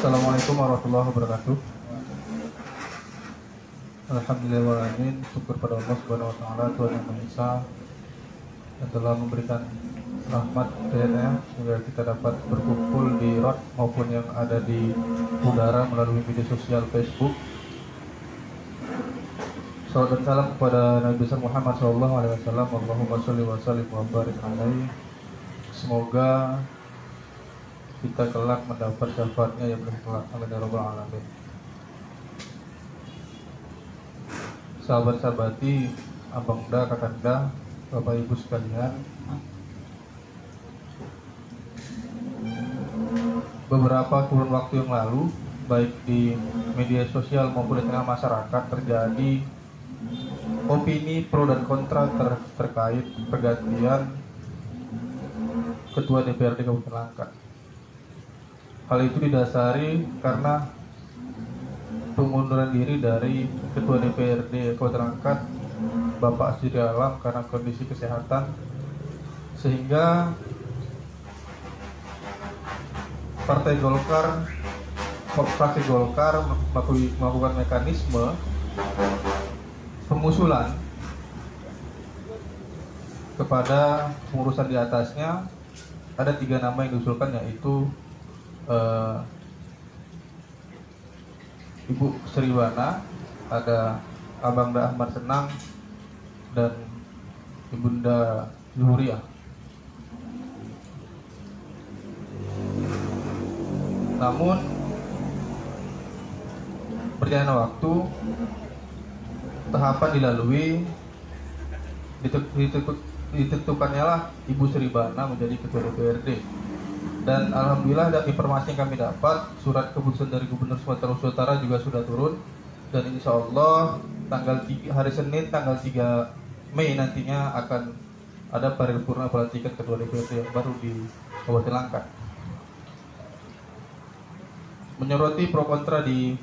Assalamualaikum warahmatullahi wabarakatuh. Alhamdulillahirrahmanirrahim. Syukur pada Allah Subhanahu wa taala, Tuhan Yang Maha Esa, yang telah memberikan rahmat kepadanya sehingga kita dapat berkumpul di road maupun yang ada di udara melalui media sosial Facebook. Salawat dan salam kepada Nabi besar Muhammad SAW. Allahumma sholli wa sallim wa barik alaihi. Semoga kita kelak mendapat syafaatnya yang belum kelak. Amin ya rabbal alamin. Sahabat-sahabati, abangda, kakanda, bapak ibu sekalian, beberapa kurun waktu yang lalu, baik di media sosial maupun di tengah masyarakat, terjadi opini pro dan kontra terkait pergantian Ketua DPRD Kabupaten Langkat. Hal itu didasari karena pengunduran diri dari Ketua DPRD Kabupaten Langkat, Bapak Asri Alam, karena kondisi kesehatan, sehingga Partai Golkar, fraksi Golkar melakukan mekanisme pengusulan kepada pengurusan di atasnya. Ada 3 nama yang diusulkan, yaitu Ibu Sriwana, ada Abangda Ahmad Senang, dan Ibunda Zuhriah. Namun berjalannya waktu, tahapan dilalui, ditentukannya lah Ibu Sriwana menjadi Ketua DPRD. Dan alhamdulillah dari informasi yang kami dapat, surat keputusan dari Gubernur Sumatera Utara juga sudah turun, dan insya Allah hari Senin tanggal 3 Mei nantinya akan ada paripurna pelantikan Ketua DPRD yang baru di Kabupaten Langkat. Menyoroti pro kontra di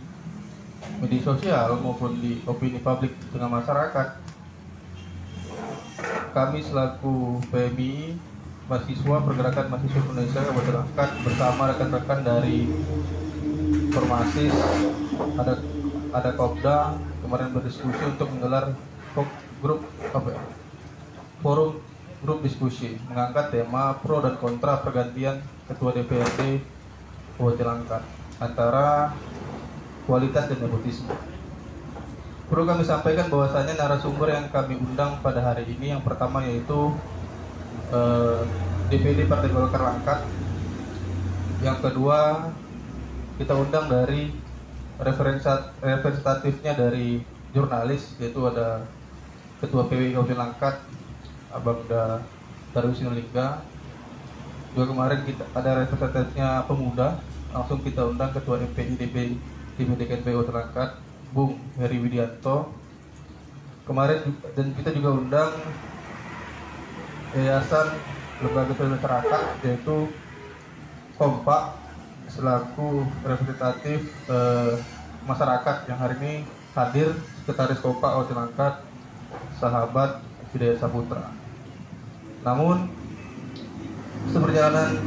media sosial maupun di opini publik di tengah masyarakat, kami selaku PMI, mahasiswa Pergerakan Mahasiswa Indonesia Kabupaten Langkat, bersama rekan-rekan dari Formasis, ada Kopda, kemarin berdiskusi untuk menggelar forum grup diskusi mengangkat tema pro dan kontra pergantian Ketua DPRD Kabupaten Langkat antara kualitas dan nepotisme. Perlu kami sampaikan bahwasanya narasumber yang kami undang pada hari ini, yang pertama yaitu DPD Partai Golkar Langkat. Yang kedua, kita undang dari representatifnya dari jurnalis, yaitu ada Ketua PWI Kabupaten Langkat, Abangda Darwis Sinulinga. Juga kemarin kita ada representatifnya pemuda, langsung kita undang Ketua MPI DPD KNPI Kabupaten Langkat, Bung Heri Widianto. Kemarin dan kita juga undang Yayasan Lembaga Survei Masyarakat, yaitu Kompak, selaku representatif masyarakat yang hari ini hadir, Sekretaris Kompak Kabupaten Langkat, sahabat Hidayat Saputra. Namun seberjalanan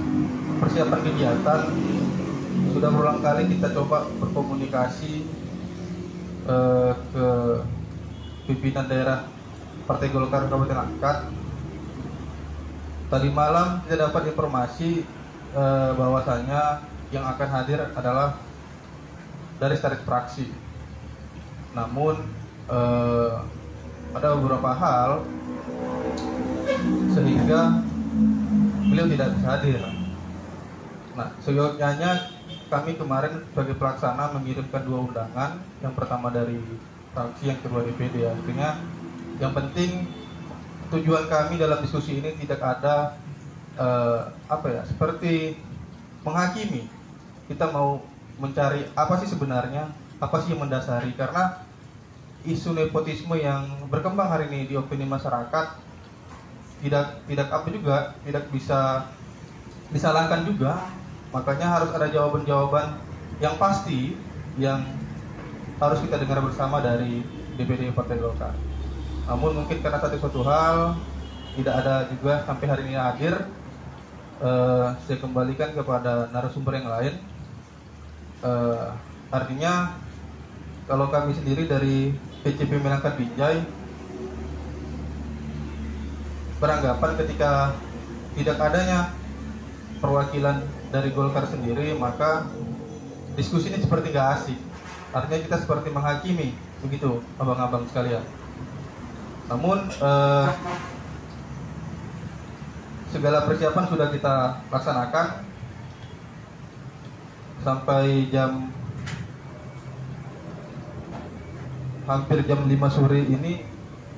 persiapan kegiatan, sudah berulang kali kita coba berkomunikasi ke pimpinan daerah Partai Golkar Kabupaten Langkat. Tadi malam kita dapat informasi bahwasanya yang akan hadir adalah dari sekretaris fraksi. Namun ada beberapa hal sehingga beliau tidak bisa hadir. Nah, seyogyanya kami kemarin sebagai pelaksana mengirimkan 2 undangan. Yang pertama dari fraksi, yang kedua DPD. Artinya yang penting tujuan kami dalam diskusi ini tidak ada seperti menghakimi. Kita mau mencari apa sih sebenarnya, apa sih yang mendasari, karena isu nepotisme yang berkembang hari ini di opini masyarakat tidak bisa disalahkan juga. Makanya harus ada jawaban-jawaban yang pasti yang harus kita dengar bersama dari DPD Partai Golkar. Namun mungkin karena tadi suatu hal tidak ada juga sampai hari ini hadir, saya kembalikan kepada narasumber yang lain. Artinya kalau kami sendiri dari PCP Melangkat Binjai beranggapan ketika tidak adanya perwakilan dari Golkar sendiri, maka diskusi ini seperti gak asik. Artinya kita seperti menghakimi, begitu abang-abang sekalian. Namun segala persiapan sudah kita laksanakan. Sampai hampir jam 5 sore ini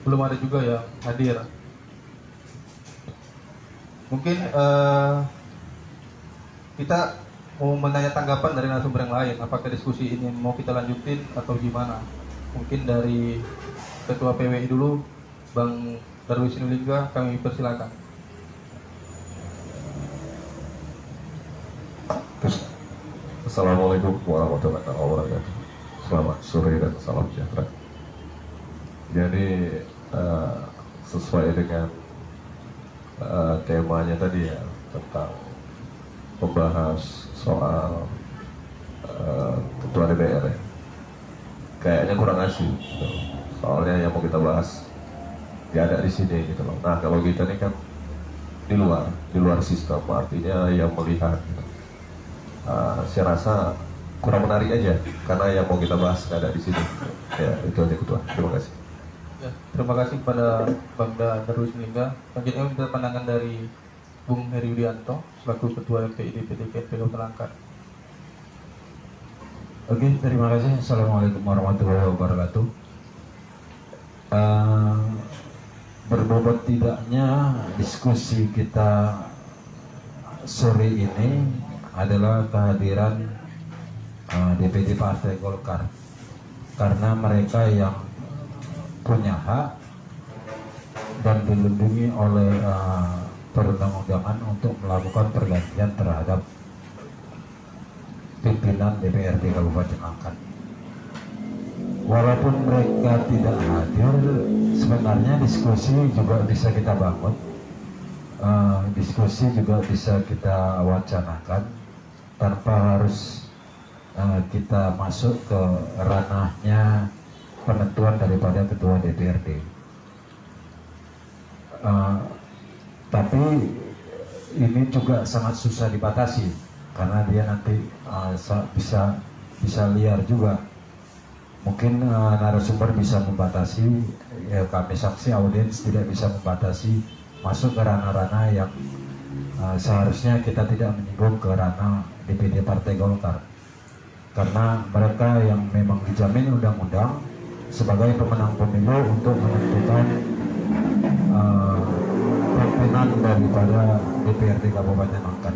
belum ada juga yang hadir. Mungkin kita mau menanya tanggapan dari narasumber yang lain. Apakah diskusi ini mau kita lanjutin atau gimana? Mungkin dari Ketua PWI dulu, Bang Darwis Sinulinga, kami persilakan. Assalamualaikum warahmatullahi wabarakatuh. Selamat sore dan salam sejahtera. Jadi sesuai dengan temanya tadi ya, tentang membahas soal ketua DPR ya, kayaknya kurang asik gitu. Soalnya yang mau kita bahas gak ada di sini gitu loh. Nah kalau kita ini kan di luar sistem, artinya yang melihat gitu. Saya rasa kurang menarik aja karena yang mau kita bahas nggak ada di sini. Ya itu aja Ketua. Terima kasih. Ya, terima kasih kepada Bang Darwis Sinulinga. Selanjutnya minta pandangan dari Bung Heri Yudianto selaku Ketua MPID PTKP Kabupaten Langkat. Oke, terima kasih. Assalamualaikum warahmatullahi wabarakatuh. Berbobot tidaknya diskusi kita sore ini adalah kehadiran DPD Partai Golkar, karena mereka yang punya hak dan dilindungi oleh perundang-undangan untuk melakukan pergantian terhadap pimpinan DPRD Kabupaten Langkat. Walaupun mereka tidak hadir, sebenarnya diskusi juga bisa kita bangun, diskusi juga bisa kita wacanakan tanpa harus kita masuk ke ranahnya penentuan daripada Ketua DPRD. Tapi ini juga sangat susah dibatasi karena dia nanti bisa liar juga. Mungkin narasumber bisa membatasi, ya kami saksi audiens tidak bisa membatasi masuk ke ranah-ranah yang seharusnya kita tidak menyinggung ke ranah DPD Partai Golkar, karena mereka yang memang dijamin undang-undang sebagai pemenang pemilu untuk menentukan pimpinan daripada DPRD Kabupaten Langkat.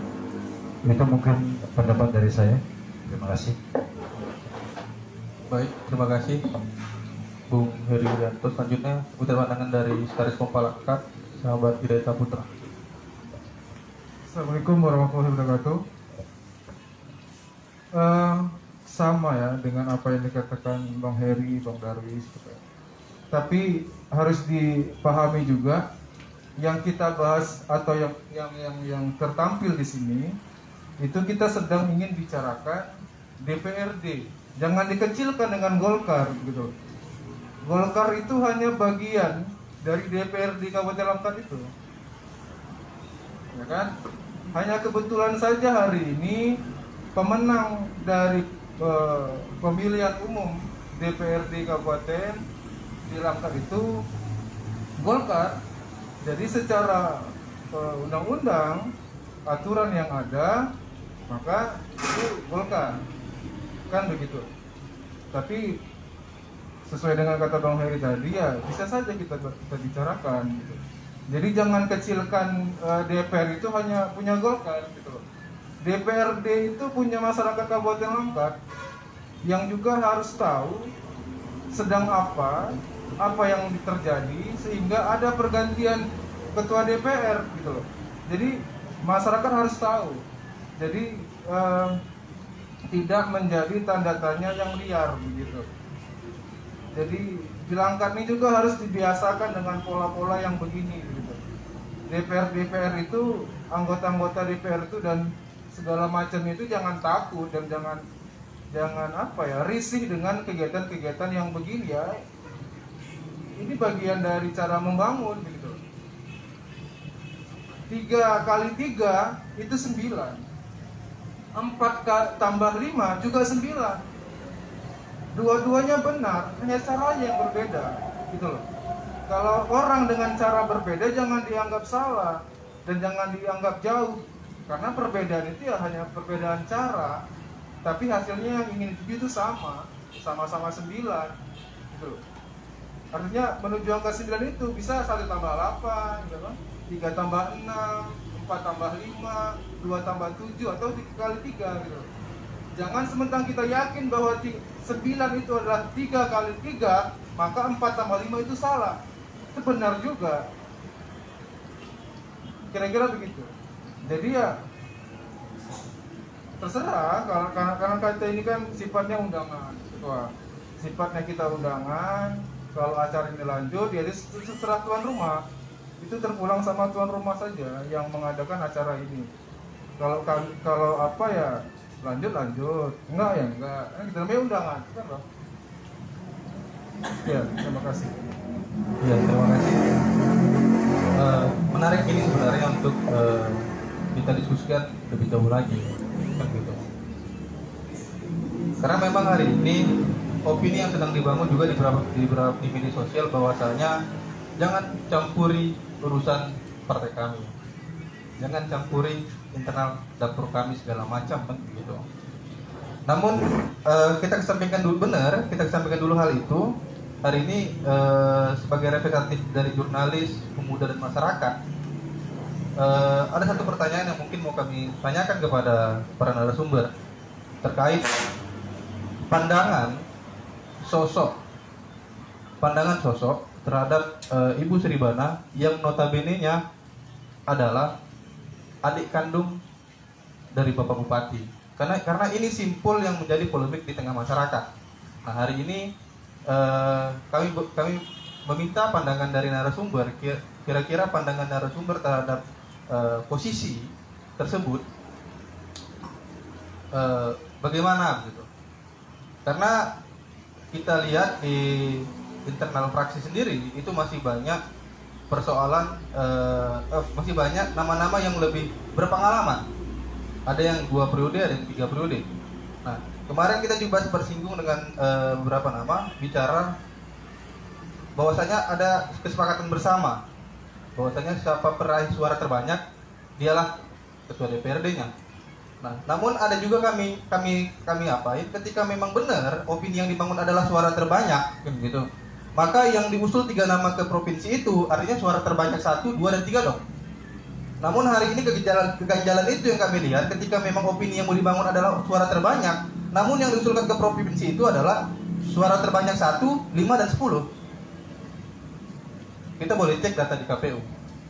Itu mungkin pendapat dari saya. Terima kasih. Baik, terima kasih Bung Heri Yudianto. Selanjutnya minta pandangan dari Sekretaris Kompa Langkat, sahabat Hidayat Saputra. Assalamualaikum warahmatullahi wabarakatuh. Sama ya dengan apa yang dikatakan Bang Heri, Bang Darwis. Tapi harus dipahami juga yang kita bahas atau yang tertampil di sini itu kita sedang ingin bicarakan DPRD. Jangan dikecilkan dengan Golkar gitu. Golkar itu hanya bagian dari DPRD Kabupaten Langkat itu. Ya kan? Hanya kebetulan saja hari ini pemenang dari pemilihan umum DPRD Kabupaten di Langkat itu Golkar. Jadi secara undang-undang aturan yang ada maka itu Golkar, kan begitu. Tapi sesuai dengan kata Bang Heri tadi ya bisa saja kita bicarakan gitu. Jadi jangan kecilkan DPR itu hanya punya Golkar gitu loh. DPRD itu punya masyarakat Kabupaten Langkat yang juga harus tahu sedang apa yang terjadi sehingga ada pergantian ketua DPR gitu loh. Jadi masyarakat harus tahu. Jadi tidak menjadi tanda tanya yang liar begitu. Jadi di Langkat ini juga harus dibiasakan dengan pola-pola yang begini gitu. DPR itu, anggota-anggota DPR itu dan segala macam itu jangan takut dan risih dengan kegiatan-kegiatan yang begini ya. Ini bagian dari cara membangun begitu. 3 kali 3 itu 9. 4 tambah 5 juga 9. Dua-duanya benar, hanya caranya yang berbeda gitu loh. Kalau orang dengan cara berbeda jangan dianggap salah dan jangan dianggap jauh, karena perbedaan itu ya hanya perbedaan cara, tapi hasilnya yang ingin dituju itu sama-sama 9 gitu loh. Artinya menuju angka 9 itu bisa 1 tambah 8 gitu kan? 3 tambah 6, 4 tambah 5, 2 tambah 7, atau 3 kali 3 gitu. Jangan sementara kita yakin bahwa 9 itu adalah 3 kali 3, maka 4 tambah 5 itu salah. Itu benar juga. Kira-kira begitu. Jadi ya terserah, karena kita ini kan sifatnya undangan. Wah, sifatnya kita undangan. Kalau acara ini lanjut, ya terserah tuan rumah. Itu terpulang sama tuan rumah saja yang mengadakan acara ini. Kalau apa ya lanjut, enggak ya enggak. Kita namanya undangan, kan loh. Ya, terima kasih. Ya, terima kasih. Menarik ini sebenarnya untuk kita diskusikan lebih jauh lagi, kan gitu. Karena memang hari ini opini yang sedang dibangun juga di media sosial bahwasanya jangan campuri urusan partai kami, jangan campuri internal dapur kami segala macam, kan begitu. Namun kita kesampingkan dulu hal itu. Hari ini sebagai representatif dari jurnalis, pemuda dan masyarakat, ada satu pertanyaan yang mungkin mau kami tanyakan kepada para narasumber terkait pandangan sosok terhadap Ibu Sribana yang notabene-nya adalah adik kandung dari Bapak Bupati. Karena ini simpul yang menjadi polemik di tengah masyarakat. Nah, hari ini kami meminta pandangan dari narasumber, kira-kira pandangan narasumber terhadap posisi tersebut bagaimana gitu. Karena kita lihat di internal fraksi sendiri itu masih banyak persoalan, masih banyak nama-nama yang lebih berpengalaman. Ada yang 2 periode, ada yang 3 periode. Nah, kemarin kita juga bersinggung dengan beberapa nama, bicara bahwasanya ada kesepakatan bersama bahwasanya siapa peraih suara terbanyak dialah ketua DPRD-nya. Nah, namun ada juga kami apain ketika memang benar opini yang dibangun adalah suara terbanyak, kan gitu. Maka yang diusul 3 nama ke provinsi itu artinya suara terbanyak 1, 2, dan 3 dong. Namun hari ini keganjalan itu yang kami lihat ketika memang opini yang mau dibangun adalah suara terbanyak, namun yang diusulkan ke provinsi itu adalah suara terbanyak 1, 5, dan 10. Kita boleh cek data di KPU.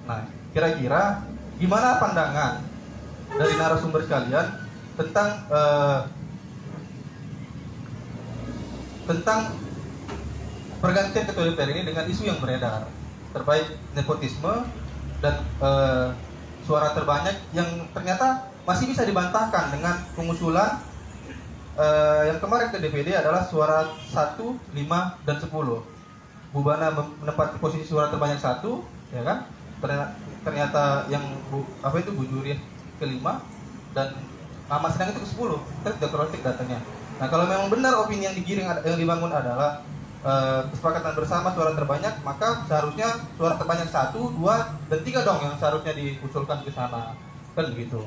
Nah, kira-kira gimana pandangan dari narasumber sekalian tentang pergantian ketua DPR ini dengan isu yang beredar terkait nepotisme dan suara terbanyak yang ternyata masih bisa dibantahkan dengan pengusulan yang kemarin ke DPD adalah suara 1, 5, dan 10. Bubana menempati posisi suara terbanyak 1, ya kan? Ternyata yang Bu Juri ke-5 dan Mas Sedang itu ke-10. Kita sudah cross-check datanya. Nah, kalau memang benar opini yang dibangun adalah kesepakatan bersama suara terbanyak, maka seharusnya suara terbanyak 1, 2, dan 3 dong yang seharusnya diusulkan ke sana, kan begitu.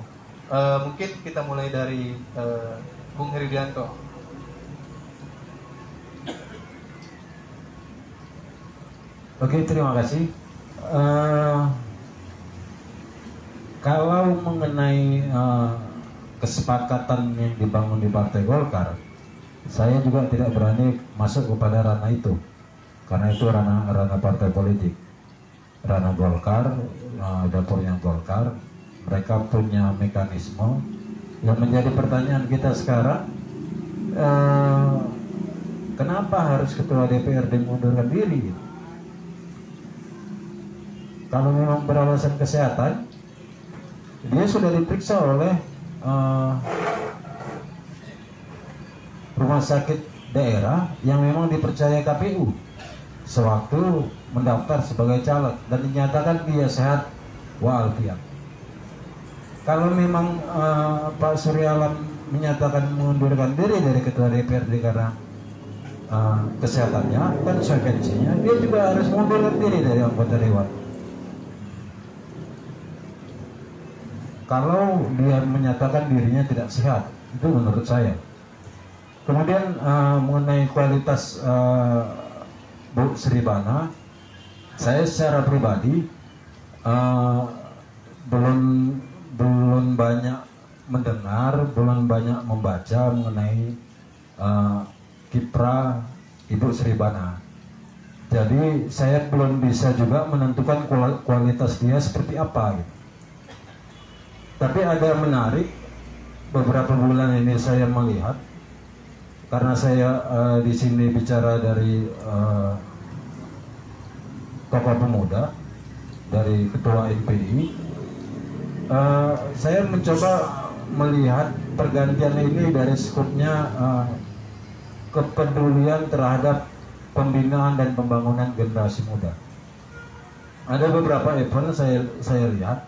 Mungkin kita mulai dari Bung Heridianto. Oke, terima kasih. Kalau mengenai kesepakatan yang dibangun di Partai Golkar, saya juga tidak berani masuk kepada ranah itu, karena itu ranah partai politik, ranah Golkar, dapurnya Golkar. Mereka punya mekanisme. Yang menjadi pertanyaan kita sekarang, kenapa harus ketua DPRD mengundurkan diri? Kalau memang beralasan kesehatan, dia sudah diperiksa oleh rumah sakit daerah yang memang dipercaya KPU sewaktu mendaftar sebagai caleg dan dinyatakan dia sehat walafiat. Kalau memang Pak Surya Alam menyatakan mengundurkan diri dari ketua DPRD karena kesehatannya, konsekuensinya dia juga harus mengundurkan diri dari anggota dewan. Kalau dia menyatakan dirinya tidak sehat, itu menurut saya. Kemudian mengenai kualitas Bu Sribana, saya secara pribadi belum banyak mendengar, belum banyak membaca mengenai kiprah Ibu Sribana. Jadi saya belum bisa juga menentukan kualitas dia seperti apa gitu. Tapi ada menarik, beberapa bulan ini saya melihat, karena saya di sini bicara dari tokoh pemuda, dari ketua NPI, saya mencoba melihat pergantian ini dari skupnya kepedulian terhadap pembinaan dan pembangunan generasi muda. Ada beberapa event saya lihat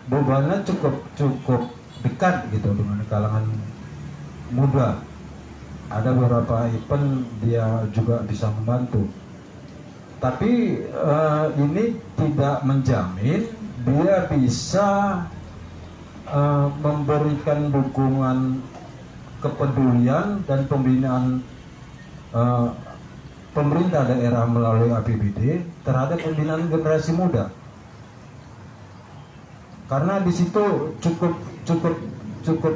bebannya cukup dekat gitu dengan kalangan muda. Ada beberapa event dia juga bisa membantu. Tapi ini tidak menjamin dia bisa memberikan dukungan kepedulian dan pembinaan pemerintah daerah melalui APBD terhadap pembinaan generasi muda. Karena di situ cukup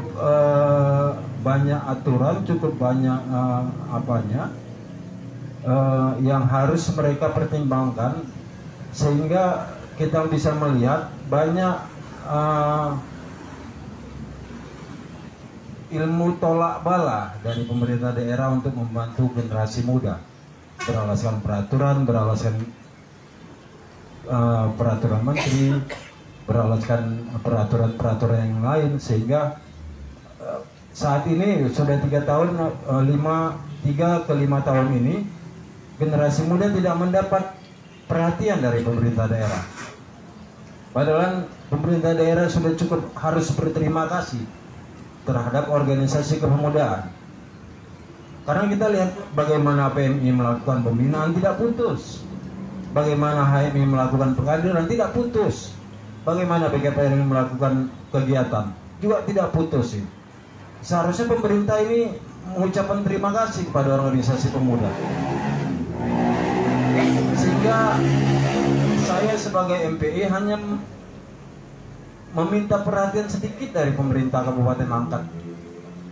banyak aturan, cukup banyak yang harus mereka pertimbangkan, sehingga kita bisa melihat banyak ilmu tolak bala dari pemerintah daerah untuk membantu generasi muda, beralaskan peraturan menteri, beralaskan peraturan yang lain, sehingga saat ini sudah 3 ke 5 tahun ini generasi muda tidak mendapat perhatian dari pemerintah daerah. Padahal pemerintah daerah sudah cukup harus berterima kasih terhadap organisasi kepemudaan. Karena kita lihat bagaimana PMI melakukan pembinaan tidak putus, bagaimana HMI melakukan pengadilan tidak putus, bagaimana BKPNI melakukan kegiatan juga tidak putus. Seharusnya pemerintah ini mengucapkan terima kasih kepada organisasi pemuda. Sehingga saya sebagai MPI hanya meminta perhatian sedikit dari pemerintah Kabupaten Langkat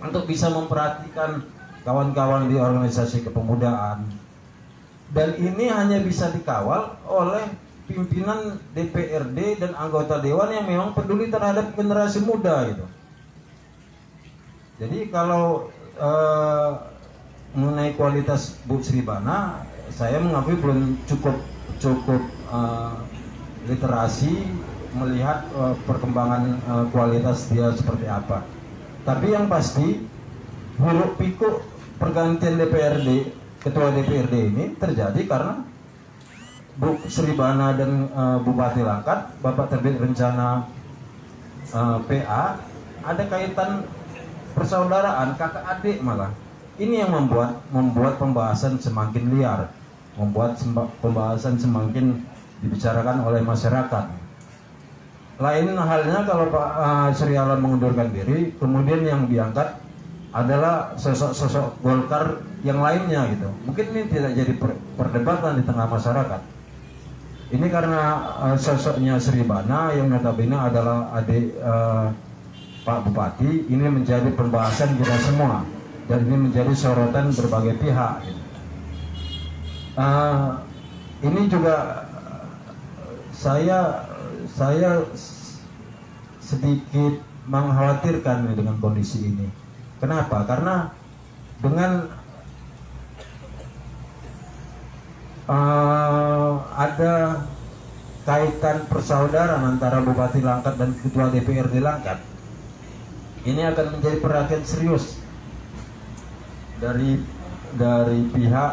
untuk bisa memperhatikan kawan-kawan di organisasi kepemudaan. Dan ini hanya bisa dikawal oleh pimpinan DPRD dan anggota dewan yang memang peduli terhadap generasi muda gitu. Jadi kalau mengenai kualitas Bu Sribana, saya mengakui belum cukup literasi melihat perkembangan kualitas dia seperti apa. Tapi yang pasti hiruk pikuk pergantian DPRD, ketua DPRD ini terjadi karena Bu Sribana dan Bupati Langkat, Bapak Terbit Rencana PA, ada kaitan persaudaraan kakak adik malah. Ini yang membuat pembahasan semakin liar, membuat pembahasan semakin dibicarakan oleh masyarakat. Lain halnya kalau Pak Surya Alam mengundurkan diri, kemudian yang diangkat adalah sosok-sosok Golkar yang lainnya gitu. Mungkin ini tidak jadi perdebatan di tengah masyarakat. Ini karena sosoknya Sribana yang notabene adalah adik Pak Bupati, ini menjadi pembahasan kita semua dan ini menjadi sorotan berbagai pihak gitu. Ini juga saya sedikit mengkhawatirkan dengan kondisi ini. Kenapa? Karena dengan ada kaitan persaudaraan antara Bupati Langkat dan Ketua DPRD Langkat, ini akan menjadi perhatian serius dari pihak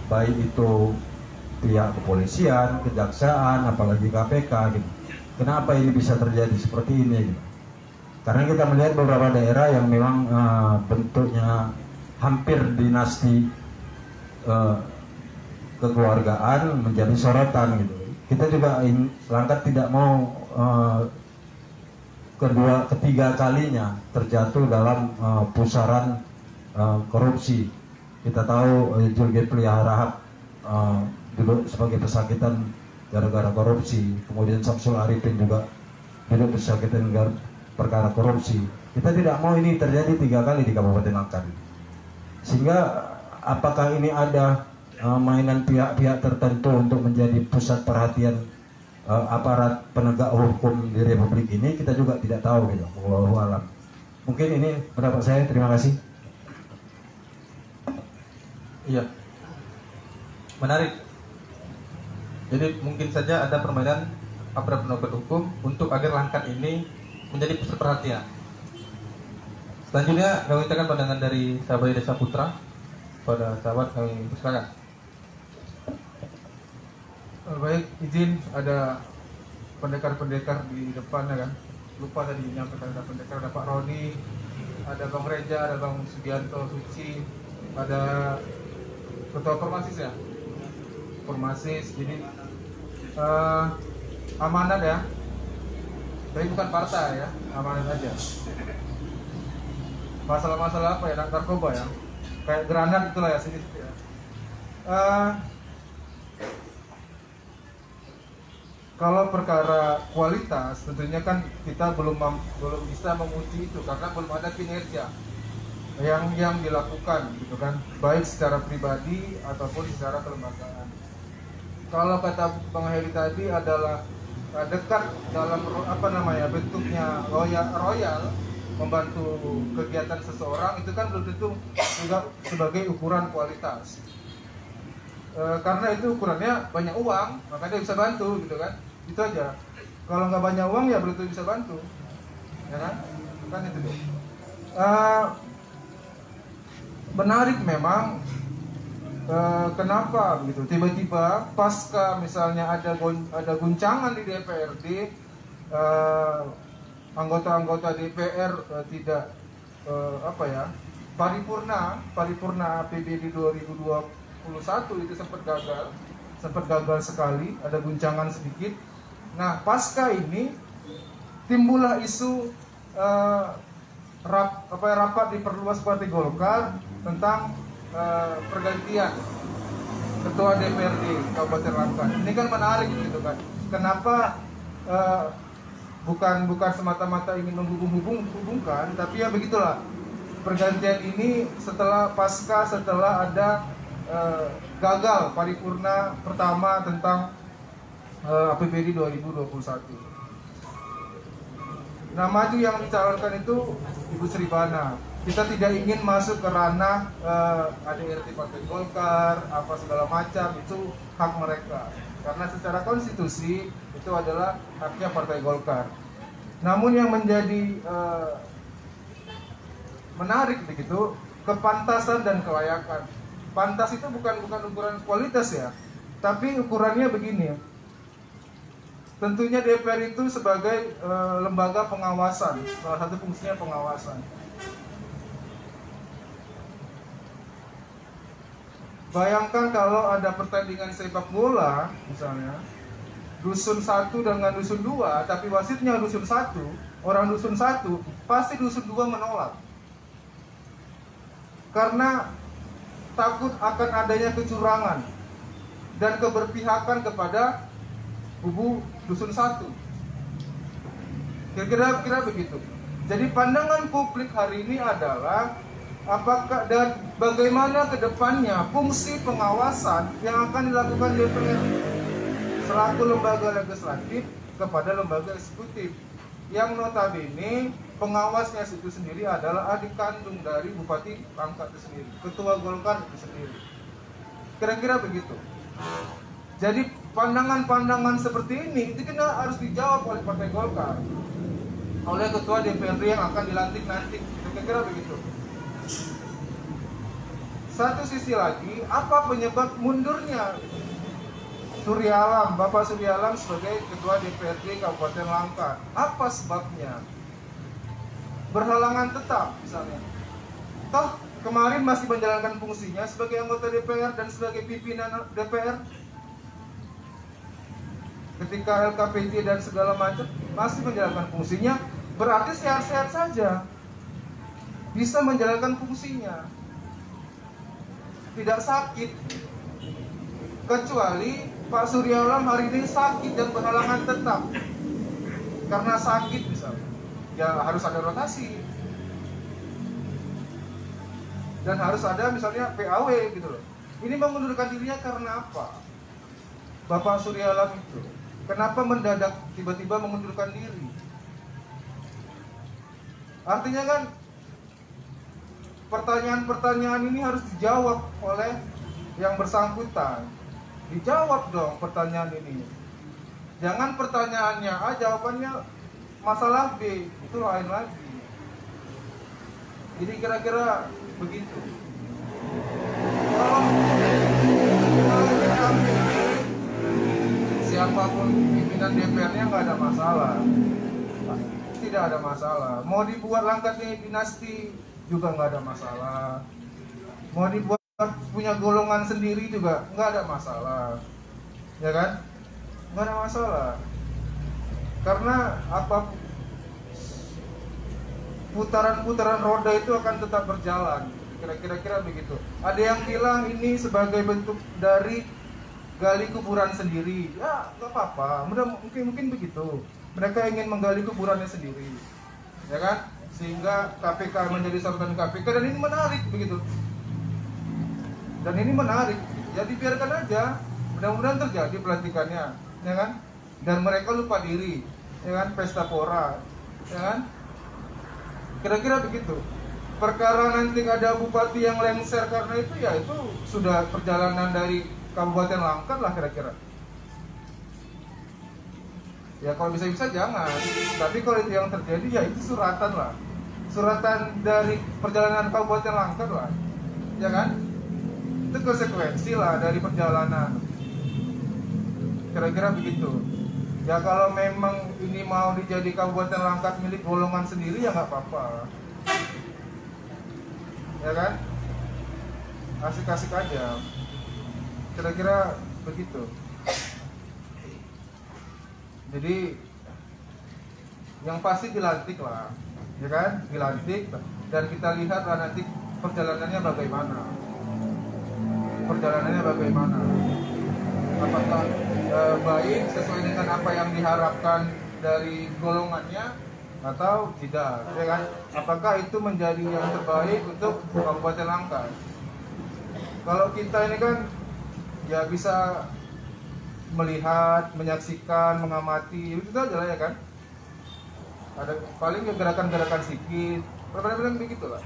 baik itu pihak kepolisian, kejaksaan, apalagi KPK gitu. Kenapa ini bisa terjadi seperti ini gitu. Karena kita melihat beberapa daerah yang memang bentuknya hampir dinasti kekeluargaan menjadi sorotan gitu. Kita juga Langkat tidak mau ketiga kalinya terjatuh dalam pusaran korupsi. Kita tahu Zulkifli Harahap duduk sebagai pesakitan gara-gara korupsi, kemudian Samsul Arifin juga duduk pesakitan perkara korupsi. Kita tidak mau ini terjadi 3 kali di Kabupaten Langkat. Sehingga apakah ini ada mainan pihak-pihak tertentu untuk menjadi pusat perhatian aparat penegak hukum di Republik ini, kita juga tidak tahu gitu. Wallahu alam. Mungkin ini pendapat saya. Terima kasih. Iya, menarik. Jadi mungkin saja ada permainan aparat penegak hukum untuk agar Langkat ini menjadi pusat perhatian. Selanjutnya kami mintakan pandangan dari sahabat Desa Putra. Pada sahabat kami persilakan. Baik, izin ada pendekar-pendekar di depan ya kan. Lupa tadi menyampaikan ada pendekar, ada Pak Roni, ada Bang Reja, ada Bang Sugianto Suci, ada Ketua Formasis ya. Formasis, jadi amanat ya. Tapi bukan partai ya, amanat aja. Masalah-masalah apa ya, narkoba ya. Kayak granat itulah ya sini ya. Kalau perkara kualitas, tentunya kan kita belum bisa menguji itu karena belum ada kinerja yang dilakukan, gitu kan, baik secara pribadi ataupun secara kelembagaan. Kalau kata Bang Heri tadi adalah dekat dalam bentuknya royal membantu kegiatan seseorang, itu kan belum tentu juga sebagai ukuran kualitas. Karena itu ukurannya banyak uang, maka dia bisa bantu, gitu kan? Itu aja. Kalau nggak banyak uang ya belum tentu bisa bantu, ya kan? Kan itu deh. Menarik memang. Kenapa begitu? Tiba-tiba pasca misalnya ada guncangan di DPRD, anggota-anggota DPR tidak paripurna APBD 2021 itu sempat gagal sekali, ada guncangan sedikit. Nah, pasca ini timbullah isu rapat diperluas Partai Golkar tentang pergantian ketua DPRD Kabupaten Langkat. Ini kan menarik gitu kan. Kenapa bukan semata-mata ingin menghubung-hubungkan, tapi ya begitulah. Pergantian ini setelah ada gagal paripurna pertama tentang APBD 2021. Nah, maju yang dicalonkan itu Ibu Sri Bana. Kita tidak ingin masuk ke ranah ADRT Partai Golkar, apa segala macam, itu hak mereka. Karena secara konstitusi itu adalah haknya Partai Golkar. Namun yang menjadi menarik begitu, kepantasan dan kelayakan. Pantas itu bukan ukuran kualitas ya, tapi ukurannya begini. Tentunya DPR itu sebagai lembaga pengawasan, salah satu fungsinya pengawasan. Bayangkan kalau ada pertandingan sepak bola, misalnya dusun 1 dengan dusun 2, tapi wasitnya dusun 1, orang dusun 1, pasti dusun 2 menolak. Karena takut akan adanya kecurangan dan keberpihakan kepada kubu dusun 1. Kira-kira begitu. Jadi pandangan publik hari ini adalah apakah dan bagaimana ke depannya fungsi pengawasan yang akan dilakukan DPR selaku lembaga legislatif kepada lembaga eksekutif, yang notabene pengawasnya itu sendiri adalah adik kandung dari Bupati Langkat itu sendiri, Ketua Golkar itu sendiri. Kira-kira begitu. Jadi pandangan-pandangan seperti ini itu kan harus dijawab oleh Partai Golkar, oleh Ketua DPRD yang akan dilantik nanti. Kira-kira begitu. satu sisi lagi, apa penyebab mundurnya Surya Alam, Bapak Surya Alam sebagai Ketua DPRD Kabupaten Langkat? Apa sebabnya? Berhalangan tetap misalnya. Toh kemarin masih menjalankan fungsinya sebagai anggota DPR dan sebagai pimpinan DPR. Ketika LKPJ dan segala macam masih menjalankan fungsinya, berarti sehat-sehat saja, bisa menjalankan fungsinya, tidak sakit. Kecuali Pak Surya Alam hari ini sakit dan berhalangan tetap karena sakit misalnya, ya harus ada rotasi dan harus ada misalnya PAW gitu loh. Ini mengundurkan dirinya karena apa? Bapak Surya Alam itu kenapa mendadak tiba-tiba mengundurkan diri? Artinya kan pertanyaan-pertanyaan ini harus dijawab oleh yang bersangkutan. Dijawab dong pertanyaan ini. Jangan pertanyaannya A, jawabannya masalah B, itu lain lagi. Jadi kira-kira begitu. Kalau kita siapapun pimpinan DPR-nya nggak ada masalah, tidak ada masalah. Mau dibuat Langkatnya dinasti juga nggak ada masalah. Mau dibuat punya golongan sendiri juga nggak ada masalah, ya kan? Nggak ada masalah. Karena apa? Putaran-putaran roda itu akan tetap berjalan. Kira-kira begitu. Ada yang bilang ini sebagai bentuk dari gali kuburan sendiri. Ya nggak apa-apa. Mungkin begitu. Mereka ingin menggali kuburannya sendiri, ya kan? Sehingga KPK menjadi sorotan KPK, dan ini menarik begitu. Dan ini menarik. Ya dibiarkan aja. Mudah-mudahan terjadi pelantikannya, ya kan? Dan mereka lupa diri, ya kan? Pesta pora, ya kan? Kira-kira begitu. Perkara nanti ada bupati yang lengser karena itu, ya itu sudah perjalanan dari Kabupaten Langkat lah kira-kira. Ya kalau bisa-bisa jangan. Tapi kalau itu yang terjadi, ya itu suratan lah. Suratan dari perjalanan Kabupaten Langkat lah, ya kan? Itu konsekuensi lah dari perjalanan. Kira-kira begitu. Ya kalau memang ini mau dijadi Kabupaten Langkat milik golongan sendiri, ya nggak apa-apa, ya kan? Asik-asik aja. Kira-kira begitu. Jadi yang pasti dilantik lah, ya kan? Dilantik dan kita lihat lah nanti perjalanannya bagaimana. Apakah baik sesuai dengan apa yang diharapkan dari golongannya atau tidak, ya kan? Apakah itu menjadi yang terbaik untuk Kabupaten Langkat? Kalau kita ini kan ya bisa melihat, menyaksikan, mengamati, itu aja lah, ya kan? Ada paling gerakan-gerakan sedikit, berbeda-beda begitulah.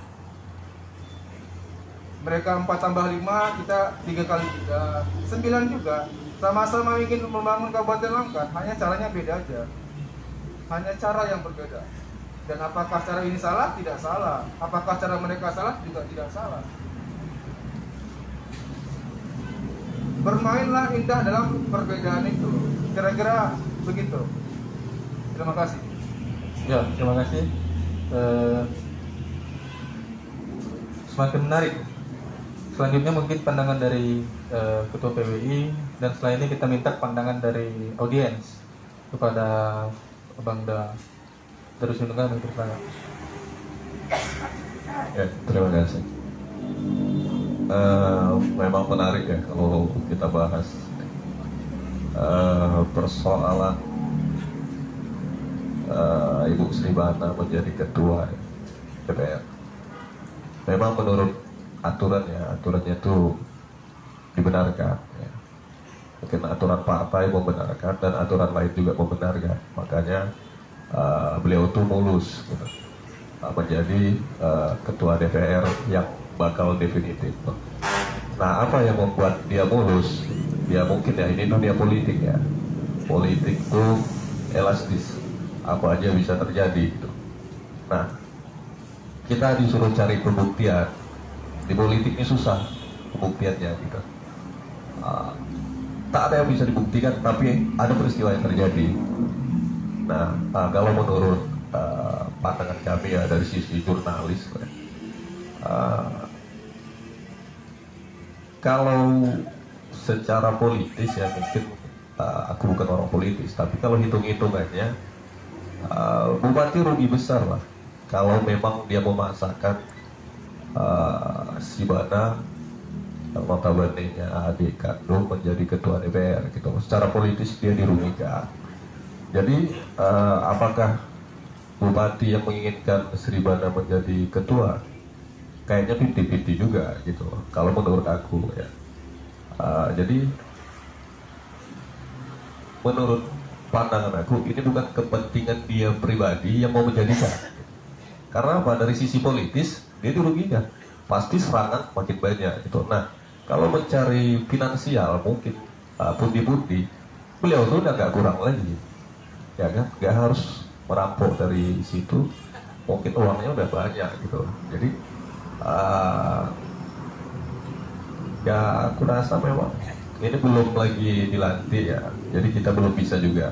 Mereka 4 tambah 5, kita 3 kali 3, 9 juga. Sama-sama ingin membangun Kabupaten Langkat, hanya caranya beda aja. Hanya cara yang berbeda. Dan apakah cara ini salah? Tidak salah. Apakah cara mereka salah? Juga tidak salah. Bermainlah indah dalam perbedaan itu. Kira-kira begitu. Terima kasih. Ya, terima kasih. Semakin menarik. Selanjutnya mungkin pandangan dari Ketua PWI, dan setelah ini kita minta pandangan dari audiens kepada Bang Da. Terus mendengar bertanya. Ya, terima kasih. Memang menarik ya kalau kita bahas persoalan Ibu Sri Bana menjadi ketua DPR. Memang menurut aturannya itu dibenarkan, ya. Mungkin aturan partai membenarkan dan aturan lain juga membenarkan. Makanya beliau itu mulus gitu, menjadi ketua DPR yang bakal definitif. Nah, apa yang membuat dia mulus? Ya mungkin ya ini dunia politik ya. Politik itu elastis, apa aja bisa terjadi gitu. Nah, kita disuruh cari pembuktian. Di politik ini susah. pembuktiannya gitu. Tak ada yang bisa dibuktikan, tapi ada peristiwa yang terjadi. Nah, kalau menurut pandangan kami ya dari sisi jurnalis, kalau secara politis ya mungkin aku bukan orang politis, tapi kalau hitung-hitungannya Bupati rugi besar lah kalau memang dia memaksakan si Bana yang notabene-nya adik kandung menjadi ketua DPR gitu. Secara politis dia dirugikan. Jadi apakah Bupati yang menginginkan Sri Bana menjadi ketua? Kayaknya 50-50 juga gitu kalau menurut aku ya. Jadi menurut pandangan aku ini bukan kepentingan dia pribadi yang mau menjadikan. Karena apa? Dari sisi politis dia dirugikan, pasti serangan makin banyak gitu. Nah, kalau mencari finansial mungkin pundi-pundi, beliau tuh udah nggak kurang lagi, ya kan? Nggak harus merampok dari situ, mungkin uangnya udah banyak gitu. Jadi ya aku rasa memang ini belum lagi dilantik ya, jadi kita belum bisa juga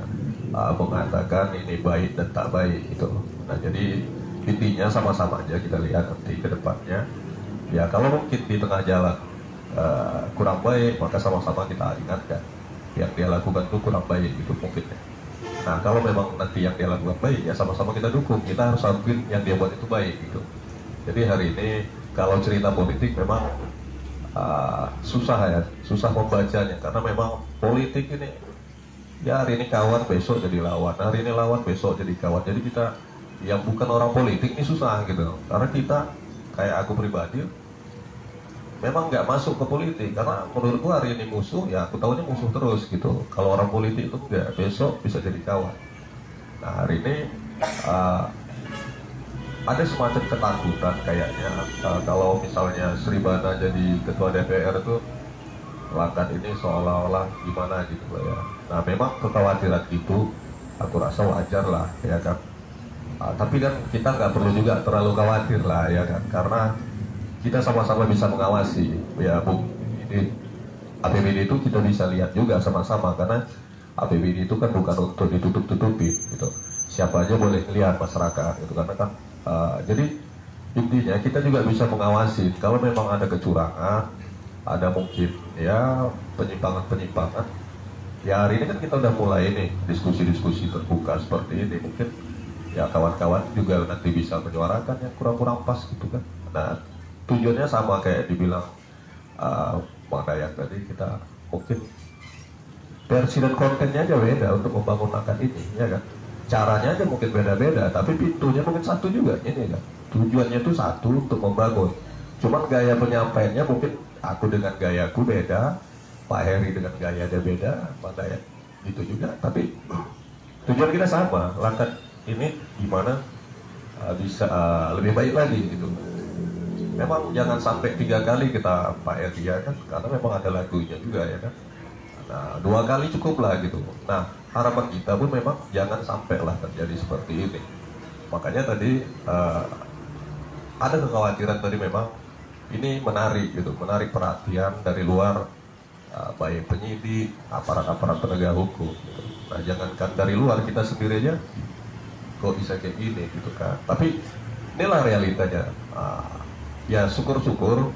mengatakan ini baik dan tak baik gitu. Nah, jadi intinya sama-sama aja kita lihat nanti ke depannya. Ya kalau mungkin di tengah jalan kurang baik, maka sama-sama kita ingatkan yang dia lakukan itu kurang baik itu mungkin ya. Nah kalau memang nanti yang dia lakukan baik ya sama-sama kita dukung, kita harus akuin yang dia buat itu baik gitu. Jadi hari ini kalau cerita politik memang susah ya, susah membacanya karena memang politik ini ya hari ini kawan besok jadi lawan, hari ini lawan besok jadi kawan. Jadi kita yang bukan orang politik ini susah gitu, karena kita kayak aku pribadi memang nggak masuk ke politik karena menurutku hari ini musuh ya aku tahunya musuh terus gitu. Kalau orang politik itu nggak, besok bisa jadi kawan. Nah hari ini ada semacam ketakutan kayaknya kalau misalnya Sri Bana jadi ketua DPR itu langkah ini seolah-olah gimana gitu loh ya. Nah memang kekhawatiran itu aku rasa wajar lah ya kan. Tapi kan kita nggak perlu juga terlalu khawatir lah ya kan, karena kita sama-sama bisa mengawasi ya Bu. Ini APBD itu kita bisa lihat juga sama-sama karena APBD itu kan bukan untuk ditutup-tutupi gitu. Siapa aja boleh lihat masyarakat gitu karena kan jadi intinya kita juga bisa mengawasi kalau memang ada kecurangan, ada mungkin ya penyimpangan-penyimpangan. Ya hari ini kan kita udah mulai nih diskusi-diskusi terbuka seperti ini, mungkin ya kawan-kawan juga nanti bisa menyuarakan yang kurang-kurang pas gitu kan. Nah tujuannya sama kayak dibilang Bang Dayak tadi, kita mungkin versi dan kontennya aja beda untuk membangun akan ini ya kan. Caranya aja mungkin beda-beda, tapi pintunya mungkin satu juga ini kan. Tujuannya itu satu untuk membangun. Cuman gaya penyampaiannya mungkin aku dengan gayaku beda, Pak Heri dengan gaya dia beda, Pak Dayak gitu juga. Tapi tujuan kita sama, langkah ini gimana bisa lebih baik lagi gitu. Memang jangan sampai 3 kali kita Pak Heri ya kan, karena memang ada lagunya juga ya kan. Nah 2 kali cukup lah gitu. Nah harapan kita pun memang jangan sampailah terjadi seperti ini. Makanya tadi ada kekhawatiran tadi memang ini menarik gitu, menarik perhatian dari luar, baik penyidik, aparat-aparat penegak hukum gitu. Nah jangankan dari luar, kita sendiri aja kok bisa kayak gini gitu kan. Tapi inilah realitanya. Ya syukur-syukur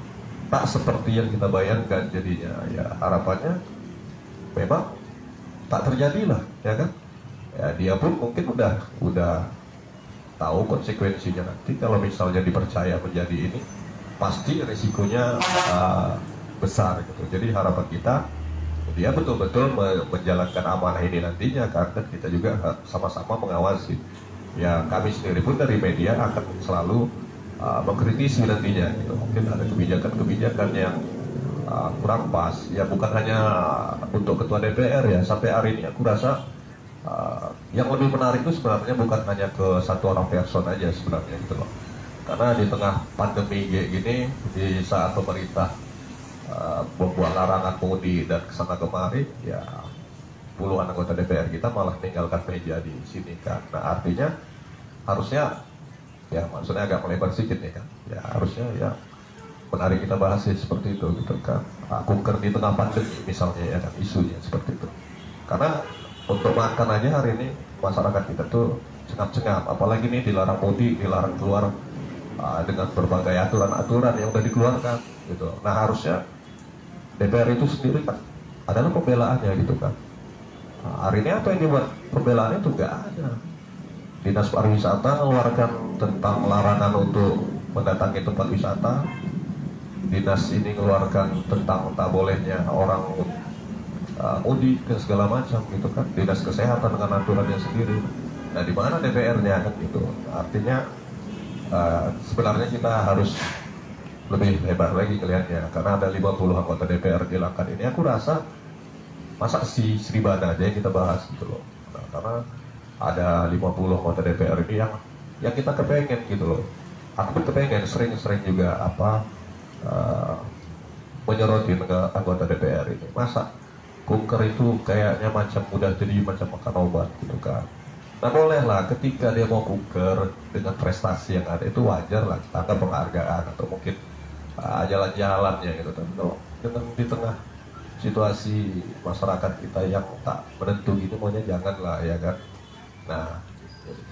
tak seperti yang kita bayangkan jadinya. Ya harapannya memang tak terjadilah ya kan. Ya dia pun mungkin udah tahu konsekuensinya nanti kalau misalnya dipercaya menjadi ini, pasti risikonya besar gitu. Jadi harapan kita dia betul-betul menjalankan amanah ini nantinya kan, dan kita juga sama-sama mengawasi. Ya kami sendiri pun dari media akan selalu mengkritisi nantinya gitu. Mungkin ada kebijakan-kebijakan yang kurang pas ya, bukan hanya untuk ketua DPR ya. Sampai hari ini aku rasa yang lebih menarik itu sebenarnya bukan hanya ke satu orang person aja sebenarnya gitu loh. Karena di tengah pandemi kayak gini, di saat pemerintah membuat larangan mudik dan kesana kemari, ya puluhan anggota DPR kita malah tinggalkan meja di sini kan. Nah artinya harusnya ya, maksudnya agak melebar sedikit nih kan, ya harusnya ya menarik kita bahas ya seperti itu gitu kan. Kunker di tengah pandemi misalnya ya kan, isunya seperti itu. Karena untuk makan aja hari ini masyarakat kita tuh cengar-cengar, apalagi nih dilarang mudik, dilarang keluar dengan berbagai aturan-aturan yang udah dikeluarkan gitu. Nah harusnya DPR itu sendiri kan adalah pembelaannya gitu kan. Hari ini apa yang dibuat pembelaannya itu nggak ada. Dinas Pariwisata mengeluarkan tentang larangan untuk mendatangi tempat wisata. Dinas ini mengeluarkan tentang tak bolehnya orang mudik dan segala macam gitu kan. Dinas Kesehatan dengan aturannya sendiri. Nah di mana DPR-nya kan gitu. Artinya sebenarnya kita harus lebih hebat lagi kelihatannya karena ada 50 anggota DPR di Langkat ini. Aku rasa masa si Sribana aja yang kita bahas gitu loh. Nah, karena ada 50 anggota DPR ini yang kita kepengen gitu loh. Aku pun kepengen sering-sering juga menyorotin ke anggota DPR ini. Masa kunker itu kayaknya macam udah jadi macam makan obat gitu kan. Nah bolehlah ketika dia mau kunker dengan prestasi yang ada itu wajar lah kita anggap penghargaan atau mungkin jalan-jalannya gitu kan. Dengan di tengah situasi masyarakat kita yang tak menentu gitu maunya jangan lah ya kan. Nah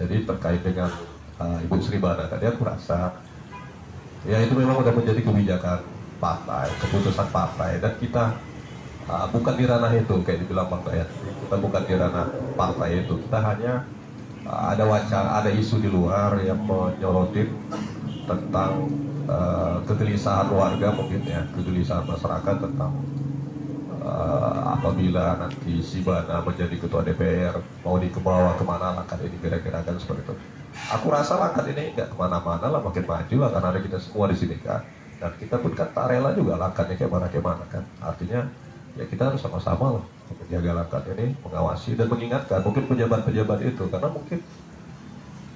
jadi terkait dengan Ibu Sribana tadi aku rasa ya itu memang udah menjadi kebijakan partai, keputusan partai dan kita bukan di ranah itu kayak dibilang Bang Dayat. Kita bukan di ranah partai itu, kita hanya ada wacana, ada isu di luar yang menyorotin tentang kegelisahan warga mungkin ya, kegelisahan masyarakat tentang apabila nanti Sribana menjadi ketua DPR mau dikebawa kemana Langkat ini kira-kira kan seperti itu. Aku rasa Langkat ini nggak kemana-mana lah, makin maju lah karena ada kita semua di sini kan. Dan kita pun kan tak rela juga Langkatnya kayak mana kan. Artinya ya kita harus sama-sama lah menjaga Langkat ini, mengawasi dan mengingatkan mungkin pejabat-pejabat itu karena mungkin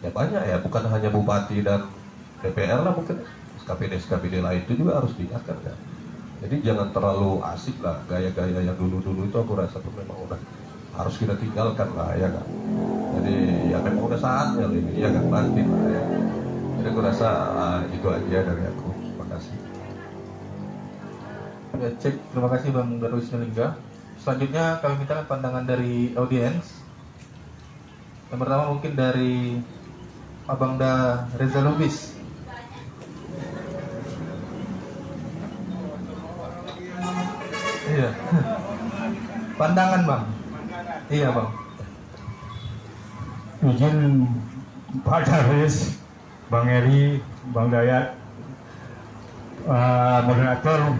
ya banyak ya, bukan hanya bupati dan DPR lah, mungkin SKPD lain itu juga harus diingatkan kan. Jadi jangan terlalu asik lah gaya-gaya yang dulu-dulu itu, aku rasa tuh memang udah harus kita tinggalkan lah ya kan. Jadi ya memang udah saatnya lah ini ya kan, bangkit lah ya. Jadi aku rasa itu aja dari aku. Terima kasih. Ya, cek. Terima kasih Bang Darwis Nulingga. Selanjutnya kami minta pandangan dari audiens. Yang pertama mungkin dari Abangda Reza Lubis. Iya. Pandangan Bang. Iya Bang. Izin Pak Darwis, Bang Eri, Bang Dayat, moderator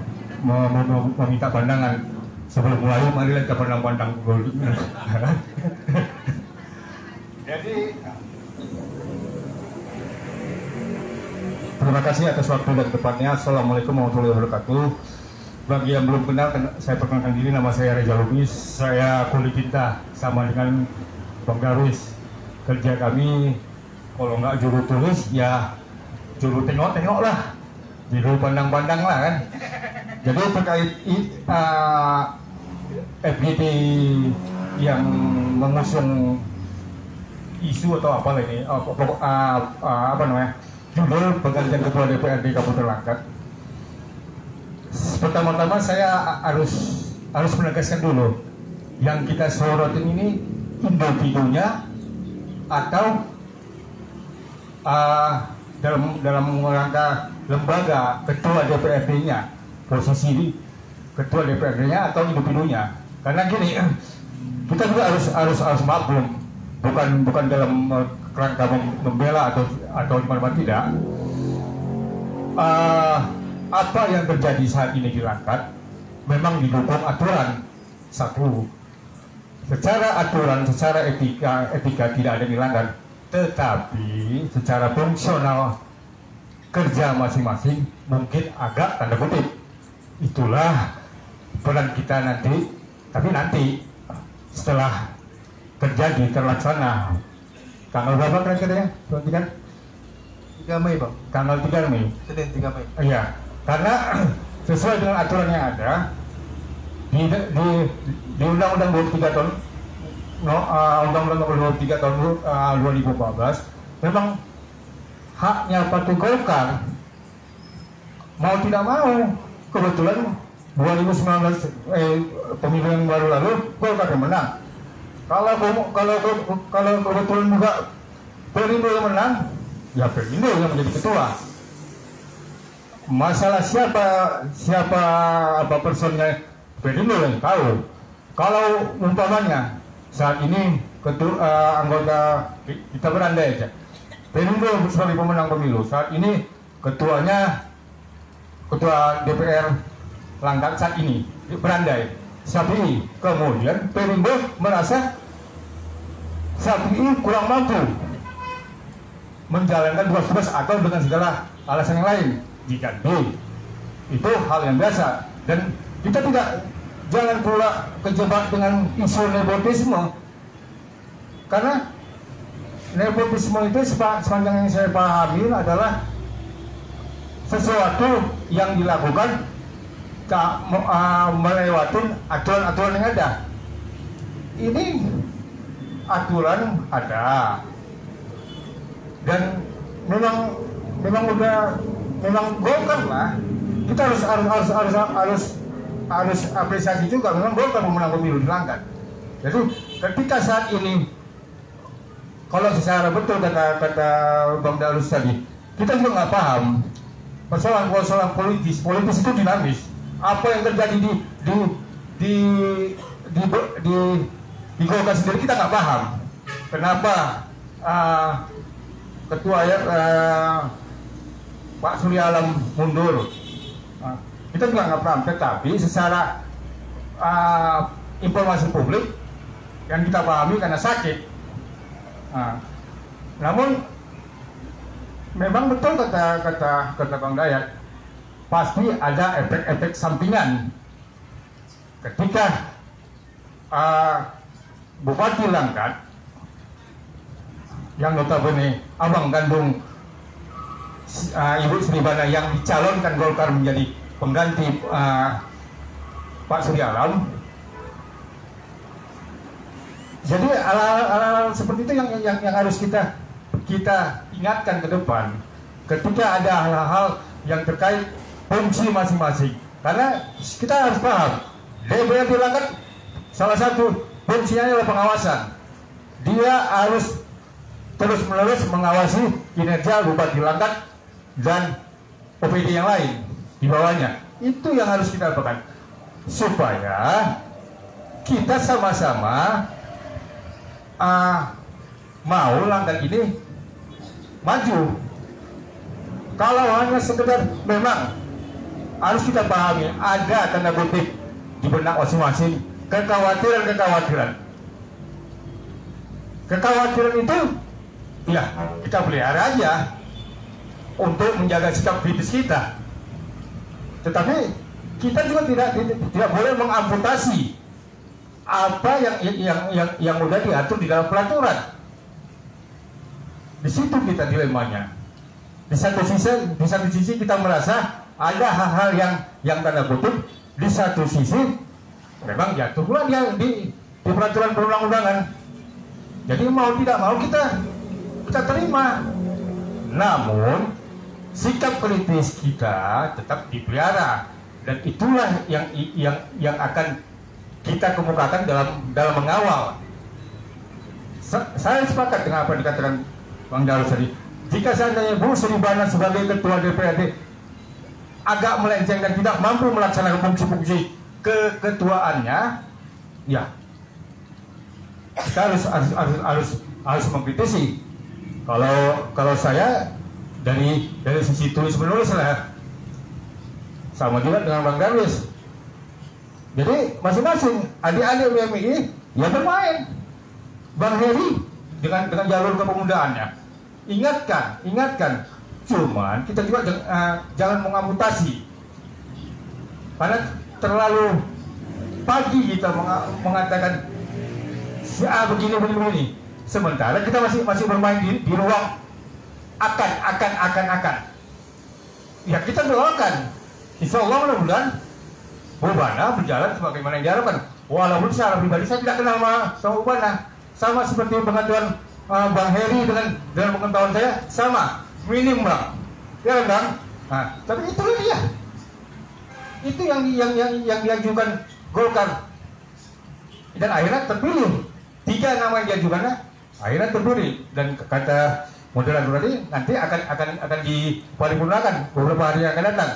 meminta pandangan. Sebelum mulai, marilah kita pandang-pandang dulu. Jadi, terima kasih atas waktu dan tempatnya. Assalamualaikum warahmatullahi wabarakatuh. Bagi yang belum kenal, saya perkenalkan diri, nama saya Reza Lubis. Saya kuli cinta sama dengan Bang Darwis. Kerja kami, kalau nggak juru tulis, ya juru tengok-tengok lah. Juru pandang-pandang lah kan. Jadi terkait FGD yang mengusung isu atau apa ini, apa namanya, judul penggantian ketua DPRD Kabupaten Langkat. Pertama-tama saya harus menegaskan dulu, yang kita sorotin ini individunya atau dalam rangka lembaga ketua DPRD-nya, posisi ketua DPRD-nya atau individunya. Karena gini, kita juga harus maklum, bukan dalam rangka membela atau gimana tidak. Apa yang terjadi saat ini di Langkat memang didukung aturan. Satu, secara aturan, secara etika tidak ada dilanggar, tetapi secara fungsional kerja masing-masing mungkin agak tanda kutip. Itulah peran kita nanti, tapi nanti setelah terjadi, terlaksana tanggal berapa kira-kira ya? 3 Mei Bang. Tanggal 3 Mei. Senin 3 Mei. Iya, karena sesuai dengan aturan yang ada di Undang-Undang 23 tahun Undang-Undang Nomor 23 tahun 2014 memang haknya Partai Golkar mau tidak mau kebetulan 2019 pemilu yang baru lalu Golkar yang menang. Kalau kebetulan juga Perindo yang menang, ya Perindo yang menjadi ketua. Masalah siapa apa personnya Perindo yang tahu. Kalau umpamanya saat ini anggota kita berandai aja, Perindo sebagai pemenang pemilu saat ini ketua DPR Langkat saat ini berandai Sapi, kemudian Perindo merasa Sapi kurang mampu menjalankan tugas-tugas atau dengan segala alasan yang lain diganti, itu hal yang biasa. Dan kita jangan pula kejebak dengan isu nepotisme, karena nepotisme itu sepanjang yang saya pahami adalah sesuatu yang dilakukan melewati aturan-aturan yang ada. Ini aturan ada dan memang Golkar lah. Kita harus apresiasi juga, memang Golkar memenang pemilu di Langkat. Jadi ketika saat ini, kalau secara betul kata Bang Darus tadi, kita juga nggak paham persoalan politis itu dinamis. Apa yang terjadi di Golkar sendiri kita nggak paham. Kenapa ketua Pak Surya Alam mundur? Kita juga nggak paham. Tetapi secara informasi publik yang kita pahami karena sakit. Namun memang betul kata Bang Dayat, pasti ada efek-efek sampingan ketika Bupati Langkat yang notabene abang kandung Ibu Sribana yang dicalonkan Golkar menjadi pengganti Pak Surya Alam. Jadi hal-hal seperti itu yang harus kita ingatkan ke depan ketika ada hal-hal yang terkait fungsi masing-masing. Karena kita harus paham, DPRD Langkat salah satu fungsinya adalah pengawasan. Dia harus terus-menerus mengawasi kinerja Bupati Langkat dan OPD yang lain di bawahnya. Itu yang harus kita lakukan supaya kita sama-sama mau Langkat ini maju. Kalau hanya sekedar, memang harus kita pahami ada tanda kutip di benak masing-masing kekhawatiran itu ya kita pelihara aja untuk menjaga sikap kritis kita. Tetapi kita juga tidak boleh mengamputasi apa yang sudah diatur di dalam peraturan. Di situ kita dilemanya. Di satu sisi kita merasa ada hal-hal yang tanda kutip, di satu sisi memang jatuh pula dia di peraturan perundang-undangan. Jadi mau tidak mau kita terima. Namun sikap kritis kita tetap dipelihara, dan itulah yang akan kita kemukakan dalam mengawal. Saya sepakat dengan apa yang dikatakan Bang Darus tadi. Jika seandainya Bu Sribana sebagai ketua DPRD agak melenceng dan tidak mampu melaksanakan fungsi-fungsi keketuaannya, ya kita harus mengkritisi. Kalau saya dari sisi tulis menulis lah, sama juga dengan Bang Darwis. Jadi masing-masing adik-adik WMI ya bermain. Bang Heri dengan jalur kepemudaannya, ingatkan. Cuman kita juga jangan mengamputasi, karena terlalu pagi kita mengatakan begini. Sementara kita masih bermain di ruang akan. Ya kita doakan, insya Allah mudah-mudahan Bubana berjalan sebagaimana yang diharapkan. Walaupun secara pribadi saya tidak kenal sama Bubana, sama seperti pengetahuan Bang Heri dengan pengetahuan saya sama, minim Bang. Ya Bang, Nah, tapi itulah dia. Itu yang diajukan Golkar. Dan akhirnya terpilih. 3 nama yang diajukannya akhirnya terpilih. Dan kata moderator tadi nanti akan diparipurnakan beberapa hari yang akan datang.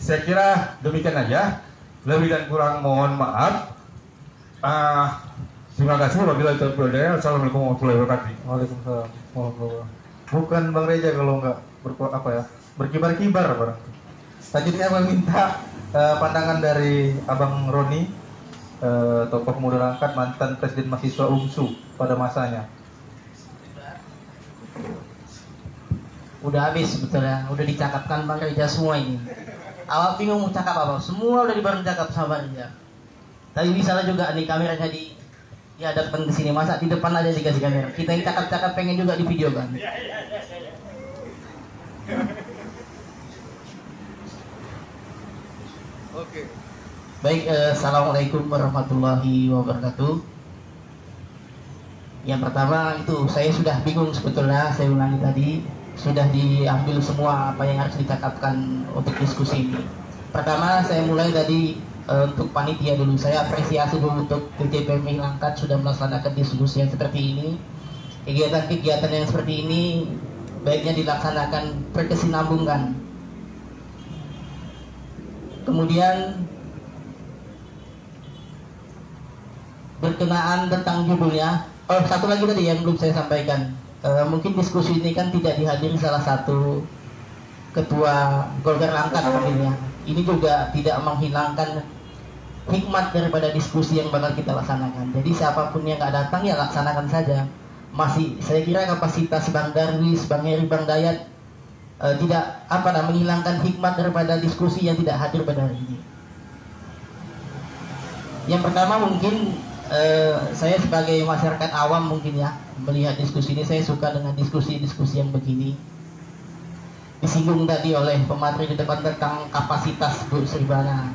Saya kira demikian aja. Lebih dan kurang mohon maaf. Terima kasih. Wabillahi taufiq wal hidayah. Assalamualaikum warahmatullahi wabarakatuh. Waalaikumsalam. Bukan Bang Reja kalau nggak berkibar-kibar barang. Selanjutnya Abang minta pandangan dari Abang Roni, tokoh muda angkat mantan presiden mahasiswa UMSU pada masanya. Udah habis sebetulnya, udah dicakapkan Bang Reja semua ini. Awak bingung mau cakap apa, semua udah dibaru cakap sama Reja. Tapi misalnya juga nih kameranya dihadapkan ke sini, masa di depan aja dikasih kamera. Kita yang cakap-cakap pengen juga di video kan. Oke. Baik, assalamualaikum warahmatullahi wabarakatuh. Yang pertama itu saya sudah bingung sebetulnya, saya ulangi tadi, sudah diambil semua apa yang harus dicakapkan untuk diskusi ini. Pertama saya mulai tadi untuk panitia dulu, saya apresiasi dulu untuk PTPMI Langkat sudah melaksanakan diskusi yang seperti ini. Kegiatan-kegiatan yang seperti ini baiknya dilaksanakan berkesinambungan. Kemudian berkenaan tentang judulnya, satu lagi tadi yang belum saya sampaikan, mungkin diskusi ini kan tidak dihadiri salah satu ketua Golkar Langkat mungkin ya. Ini juga tidak menghilangkan hikmat daripada diskusi yang bakal kita laksanakan. Jadi siapapun yang nggak datang ya laksanakan saja. Masih saya kira kapasitas Bang Darwis, Bang Heri, Bang Dayat tidak menghilangkan hikmat daripada diskusi yang tidak hadir pada hari ini. Yang pertama mungkin saya sebagai masyarakat awam mungkin ya melihat diskusi ini, saya suka dengan diskusi-diskusi yang begini. Disinggung tadi oleh pemateri di depan tentang kapasitas Bu Sribana.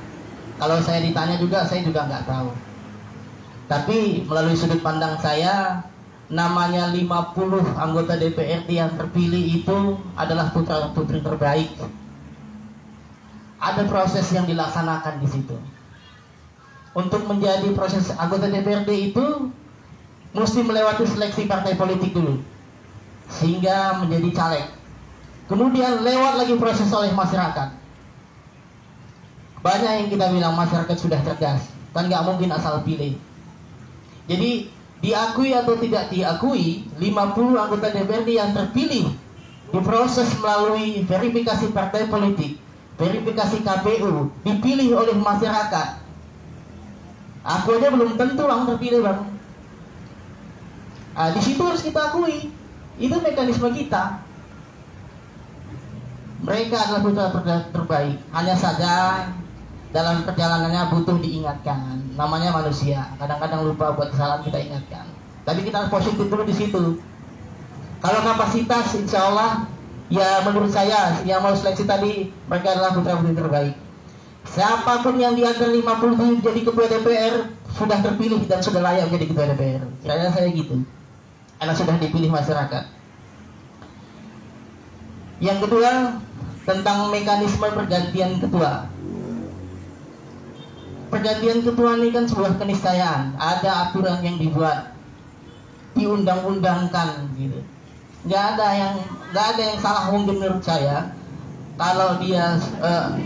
Kalau saya ditanya juga, saya juga nggak tahu. Tapi melalui sudut pandang saya, namanya 50 anggota DPRD yang terpilih itu adalah putra-putri terbaik. Ada proses yang dilaksanakan di situ. Untuk menjadi proses anggota DPRD itu mesti melewati seleksi partai politik dulu, sehingga menjadi caleg. Kemudian lewat lagi proses oleh masyarakat. Banyak yang kita bilang masyarakat sudah cerdas, kan nggak mungkin asal pilih. Jadi diakui atau tidak diakui, 50 anggota DPRD yang terpilih diproses melalui verifikasi partai politik, verifikasi KPU, dipilih oleh masyarakat. Aku aja belum tentu langsung terpilih Bang. Di situ harus kita akui, itu mekanisme kita. Mereka adalah putra terbaik. Hanya saja dalam perjalanannya butuh diingatkan. Namanya manusia, kadang-kadang lupa buat kesalahan, kita ingatkan. Tapi kita harus positif dulu di situ. Kalau kapasitas, insya Allah, ya menurut saya yang mau seleksi tadi, mereka adalah putra-putri terbaik. Siapapun yang di antara 50 jadi ketua DPR sudah terpilih dan sudah layak menjadi ketua DPR. Kira-kira saya gitu. Karena sudah dipilih masyarakat. Yang kedua, tentang mekanisme pergantian ketua. Pergantian ketua ini kan sebuah keniscayaan. Ada aturan yang dibuat, diundang-undangkan gitu. Nggak ada yang salah mungkin menurut saya. Kalau dia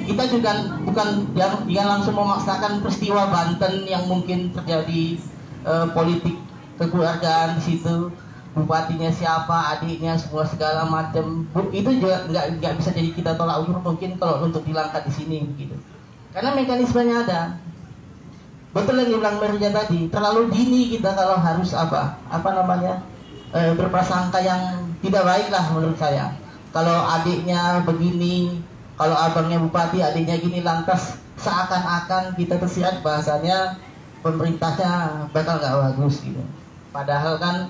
kita juga bukan dia langsung memaksakan peristiwa Banten yang mungkin terjadi politik kekeluargaan di situ. Bupatinya siapa, adiknya, semua segala macam, itu juga nggak bisa jadi kita tolak ukur mungkin kalau untuk dilangkat di sini begitu. Karena mekanismenya ada. Betul yang dibilang Merja tadi, terlalu dini kita kalau harus berprasangka yang tidak baik lah menurut saya. Kalau adiknya begini, kalau abangnya bupati, adiknya gini, lantas seakan-akan kita tersirat bahasanya pemerintahnya bakal nggak bagus gitu. Padahal kan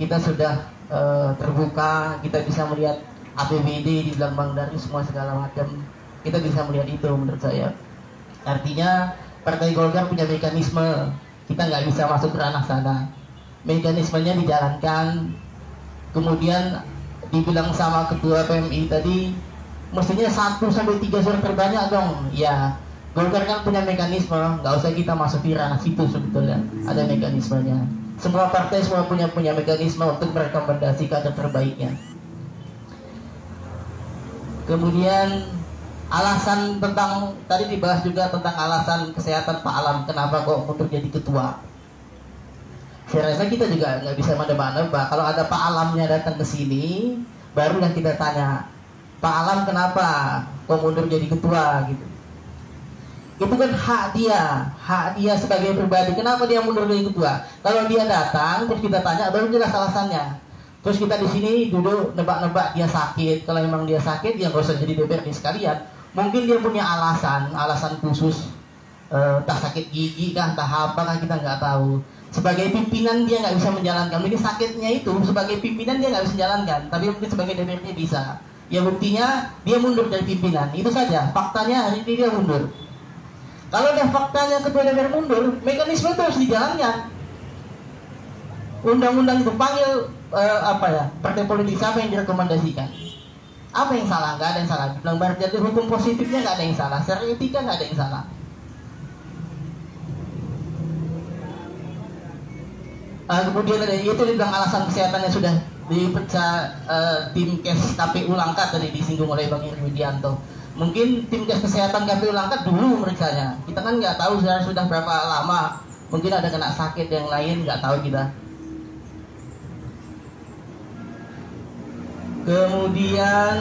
kita sudah terbuka, kita bisa melihat APBD di belakang Bang Dari semua segala macam, kita bisa melihat itu menurut saya. Artinya Partai Golkar punya mekanisme, kita nggak bisa masuk ke ranah sana. Mekanismenya dijalankan. Kemudian dibilang sama ketua PMI tadi, mestinya 1 sampai 3 surat terbanyak dong. Ya, Golkar kan punya mekanisme, nggak usah kita masuk di ranah situ sebetulnya, ada mekanismenya. Semua partai semua punya mekanisme untuk merekomendasi kader terbaiknya. Kemudian alasan tentang, tadi dibahas juga tentang alasan kesehatan Pak Alam, kenapa kok mundur jadi ketua. Saya rasa kita juga nggak bisa menebak-nebak. Kalau ada Pak Alamnya datang ke sini, baru yang kita tanya, Pak Alam kenapa kok mundur jadi ketua gitu. Itu kan hak dia sebagai pribadi. Kenapa dia mundur jadi ketua? Kalau dia datang, terus kita tanya, baru jelas alasannya. Terus kita di sini duduk nebak-nebak dia sakit. Kalau memang dia sakit, dia nggak usah jadi DPRD sekalian. Mungkin dia punya alasan khusus, entah sakit gigi kah, entah apa kah, kita nggak tahu. Sebagai pimpinan dia nggak bisa menjalankan. Ini sakitnya itu sebagai pimpinan dia nggak bisa menjalankan, tapi mungkin sebagai DPRD bisa. Ya buktinya dia mundur dari pimpinan. Itu saja. Faktanya hari ini dia mundur. Kalau ada faktanya ketua DPR mundur, mekanisme itu harus dijalankan. Undang-undang itu panggil partai politik siapa yang direkomendasikan. Apa yang salah? Nggak ada yang salah. Bilang berarti hukum positifnya nggak ada yang salah. Secara etika nggak ada yang salah. Kemudian itu dibilang alasan kesehatannya sudah diperiksa tim kes KPU Langkat, tadi disinggung oleh Bang Iri Widianto. Mungkin tim kes kesehatan KPU Langkat dulu meriksanya. Kita kan nggak tahu sudah berapa lama. Mungkin ada kena sakit yang lain, nggak tahu kita. Kemudian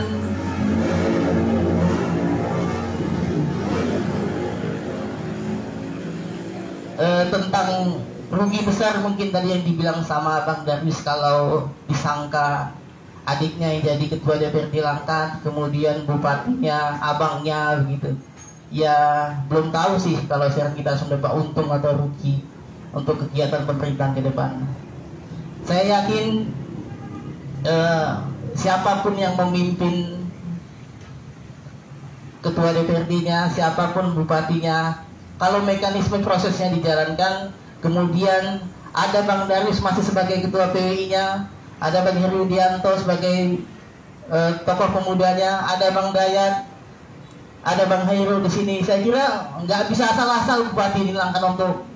tentang rugi besar mungkin tadi yang dibilang sama Bang Darwis, kalau disangka adiknya yang jadi ketua DPRD Langkat, kemudian bupatinya, abangnya begitu. Ya belum tahu sih kalau sekarang kita sudah dapat untung atau rugi untuk kegiatan pemerintahan ke depan. Saya yakin siapapun yang memimpin, ketua DPRD-nya, siapapun bupatinya, kalau mekanisme prosesnya dijalankan, kemudian ada Bang Darwis masih sebagai ketua PWI-nya, ada Bang Heru Widianto sebagai tokoh pemudanya, ada Bang Dayat, ada Bang Hairul di sini. Saya kira nggak bisa asal-asal bupati dilangkan untuk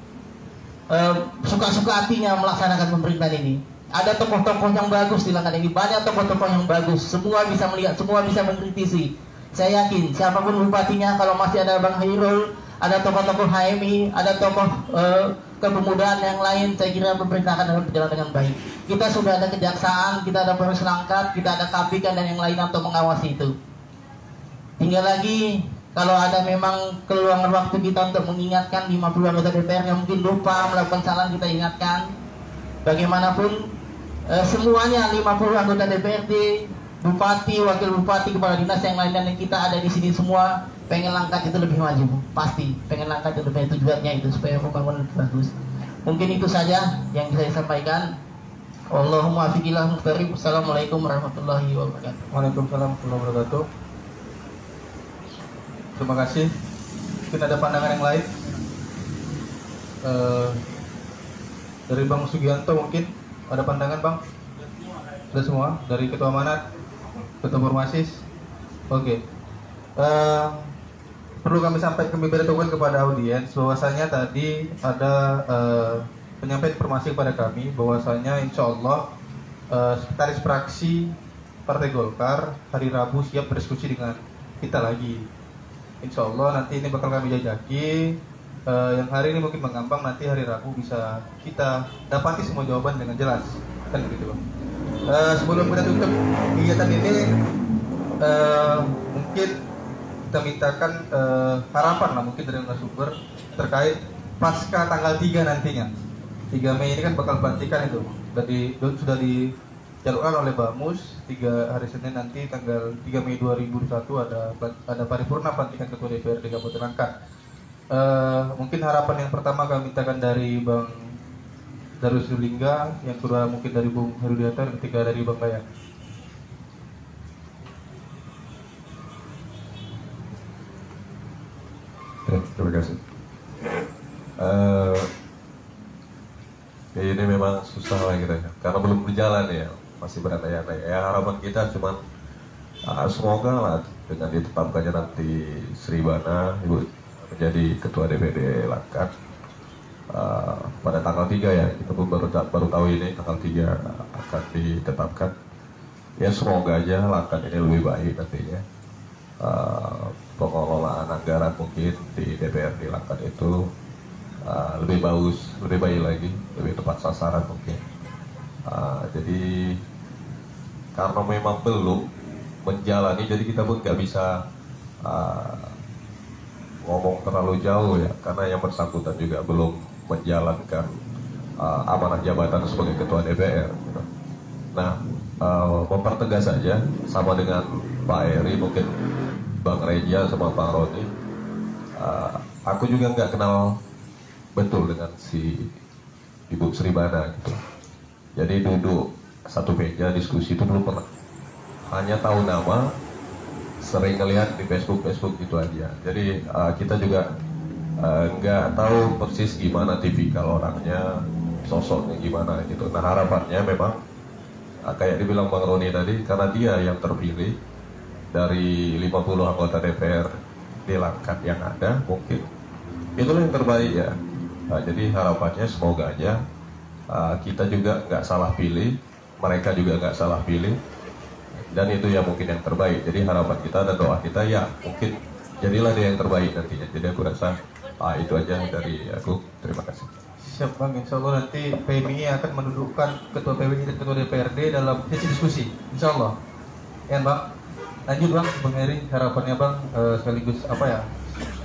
suka-suka hatinya melaksanakan pemerintahan ini. Ada tokoh-tokoh yang bagus di Langkat ini, banyak tokoh-tokoh yang bagus. Semua bisa melihat, semua bisa mengkritisi. Saya yakin siapapun bupatinya, kalau masih ada Bang Hairul, ada tokoh-tokoh HMI, ada tokoh kepemudaan yang lain, saya kira pemerintah akan berjalan dengan baik. Kita sudah ada kejaksaan, kita ada Polres Langkat, kita ada KPK dan yang lain untuk mengawasi itu. Tinggal lagi kalau ada memang keluangan waktu kita untuk mengingatkan 50 anggota DPR yang mungkin lupa melakukan kesalahan, kita ingatkan. Bagaimanapun semuanya 50 anggota DPRD, bupati, wakil bupati, kepala dinas yang lain dan yang kita ada di sini semua pengen Langkat itu lebih maju, pasti pengen Langkat itu lebih, tujuannya itu supaya pembangunan lebih bagus. Mungkin itu saja yang saya sampaikan. Allahumma afiqillah muhtarib. Assalamualaikum warahmatullahi wabarakatuh. Waalaikumsalam warahmatullahi wabarakatuh. Terima kasih. Mungkin ada pandangan yang lain dari Bang Sugianto, mungkin ada pandangan Bang? Sudah semua? Dari Ketua Amanat, Ketua Formasis. Oke. Perlu kami sampaikan, kami beritahukan kepada audiens bahwasanya tadi ada penyampaian informasi kepada kami bahwasanya insya Allah sekretaris fraksi Partai Golkar hari Rabu siap berdiskusi dengan kita lagi. Insya Allah nanti ini bakal kami jajaki. Yang hari ini mungkin mengambang, nanti hari Rabu bisa kita dapati semua jawaban dengan jelas, kan begitu Bang. Sebelum kita tutup kegiatan ini, mungkin kita mintakan harapan lah mungkin dari narasumber terkait pasca tanggal 3 nantinya. 3 Mei ini kan bakal pelantikan itu, sudah dijalurkan oleh Bamus. 3 hari Senin nanti tanggal 3 Mei 2021 ada paripurna pelantikan Ketua DPRD Kabupaten Langkat. Mungkin harapan yang pertama kami mintakan dari Bang Darwis Lingga, yang kedua mungkin dari Bung Herudianto, yang ketiga dari Bang Dayat. Terima kasih. Ini memang susah lah kita, karena belum berjalan ya, masih berandai-andai. Ya harapan kita cuma Semoga lah dengan ditetapkannya nanti Sribana Ibu menjadi ketua DPRD Langkat pada tanggal 3 ya, kita baru tahu ini tanggal 3 akan ditetapkan. Ya semoga aja Langkat ini lebih baik nantinya. Pengelolaan anggaran mungkin di DPRD Langkat itu lebih bagus, lebih baik lagi, lebih tepat sasaran mungkin. Jadi karena memang belum menjalani, jadi kita pun nggak bisa ngomong terlalu jauh ya, karena yang bersangkutan juga belum menjalankan amanah jabatan sebagai ketua DPR. Gitu. Nah, mempertegas saja sama dengan Pak Eri, mungkin Bang Reja sama Bang Roni. Aku juga nggak kenal betul dengan si Ibu Sribana gitu. Jadi duduk satu meja diskusi itu belum pernah. Hanya tahu nama, sering ngelihat di Facebook gitu aja. Jadi kita juga nggak tahu persis gimana tipikal orangnya, sosoknya gimana gitu. Nah harapannya memang kayak dibilang Bang Roni tadi, karena dia yang terpilih dari 50 anggota DPR di Langkat yang ada, mungkin itulah yang terbaik ya. Jadi harapannya semoga aja kita juga nggak salah pilih, mereka juga nggak salah pilih, dan itu ya mungkin yang terbaik. Jadi harapan kita dan doa kita ya mungkin jadilah dia yang terbaik nantinya. Jadi aku rasa itu aja dari aku. Terima kasih. Siap Bang, insya Allah nanti PMI akan mendudukkan ketua PMI dan ketua DPRD dalam sesi diskusi, insya Allah. Ya Bang, lanjut Bang, Bang Eri, harapannya Bang sekaligus apa ya,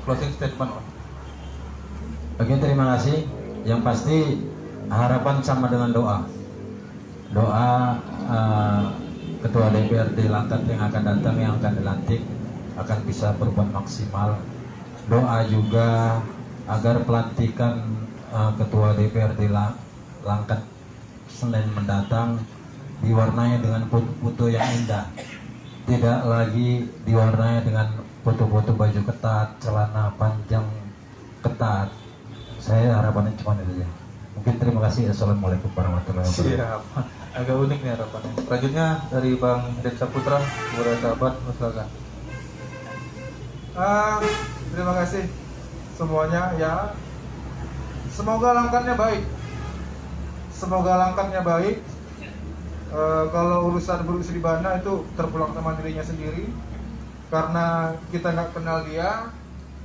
closing statement Bang. Oke, terima kasih. Yang pasti harapan sama dengan doa. Doa ketua DPRD Langkat yang akan datang, yang akan dilantik akan bisa berbuat maksimal. Doa juga agar pelantikan ketua DPRD Langkat Senin mendatang diwarnai dengan foto-foto yang indah, tidak lagi diwarnai dengan foto-foto baju ketat, celana panjang ketat. Saya harapannya cuma itu aja. Mungkin terima kasih. Assalamualaikum warahmatullahi wabarakatuh. Siap. Agak unik nih harapannya. Selanjutnya dari Bang Densa Putra, kepada sahabat, silakan. Terima kasih semuanya ya. Semoga Langkatnya baik. Semoga Langkatnya baik. Kalau urusan Bu Sribana itu terpulang sama dirinya sendiri, karena kita nggak kenal dia.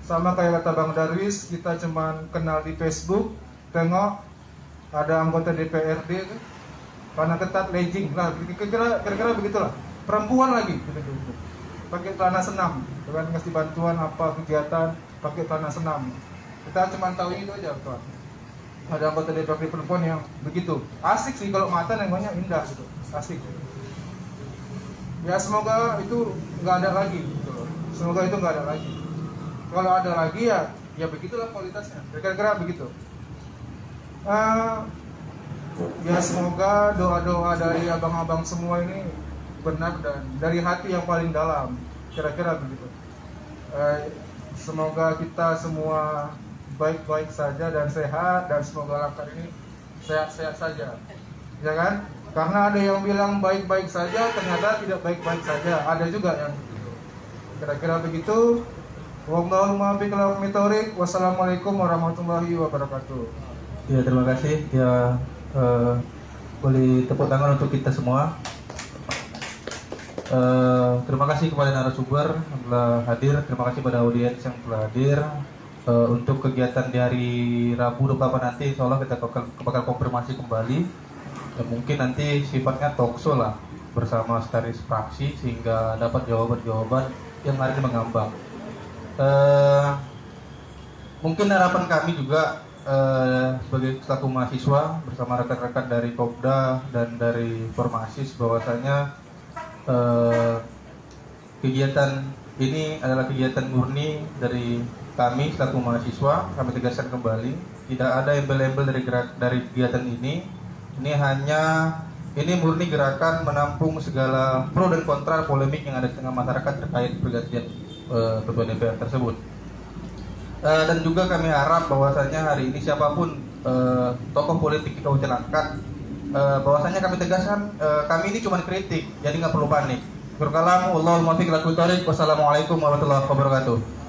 Sama kayak kata Bang Darwis, kita cuman kenal di Facebook, tengok ada anggota DPRD karena ketat legging lah, kira-kira begitulah. Perempuan lagi gitu. Pakai celana senam, dengan ngasih bantuan apa kegiatan pakai celana senam. Kita cuma tahu itu aja tuan. Ada anggota DPRD perempuan yang begitu. Asik sih kalau mata nengoknya indah gitu. Asik. Ya semoga itu nggak ada lagi gitu. Semoga itu nggak ada lagi. Kalau ada lagi ya begitulah kualitasnya. Kira-kira begitu. Ya semoga doa-doa dari abang-abang semua ini benar dan dari hati yang paling dalam. Kira-kira begitu. Semoga kita semua baik-baik saja dan sehat, dan semoga Langkat ini sehat-sehat saja. Ya kan? Karena ada yang bilang baik-baik saja, ternyata tidak baik-baik saja. Ada juga yang begitu. Kira-kira begitu. Wassalamualaikum warahmatullahi wabarakatuh. Ya terima kasih. Ya boleh tepuk tangan untuk kita semua. Terima kasih kepada narasumber yang telah hadir. Terima kasih pada audiens yang telah hadir. Untuk kegiatan di hari Rabu 28 nanti, insya Allah kita bakal konfirmasi kembali. Mungkin nanti sifatnya talkshow lah bersama sekretaris fraksi, sehingga dapat jawaban-jawaban yang hari ini mengambang. Mungkin harapan kami juga sebagai selaku mahasiswa bersama rekan-rekan dari Kopda dan dari Formasis, bahwasanya kegiatan ini adalah kegiatan murni dari kami selaku mahasiswa. Kami tegaskan kembali, tidak ada embel-embel dari kegiatan ini. Ini murni gerakan menampung segala pro dan kontra polemik yang ada di tengah masyarakat terkait pergantian ketua DPR tersebut. Dan juga kami harap bahwasanya hari ini siapapun tokoh politik di Kabupaten Langkat, bahwasanya kami tegaskan, kami ini cuma kritik, jadi nggak perlu panik. Berkalam, wallahul muwaffiq ila aqwamit thoriq. Wassalamualaikum warahmatullahi wabarakatuh.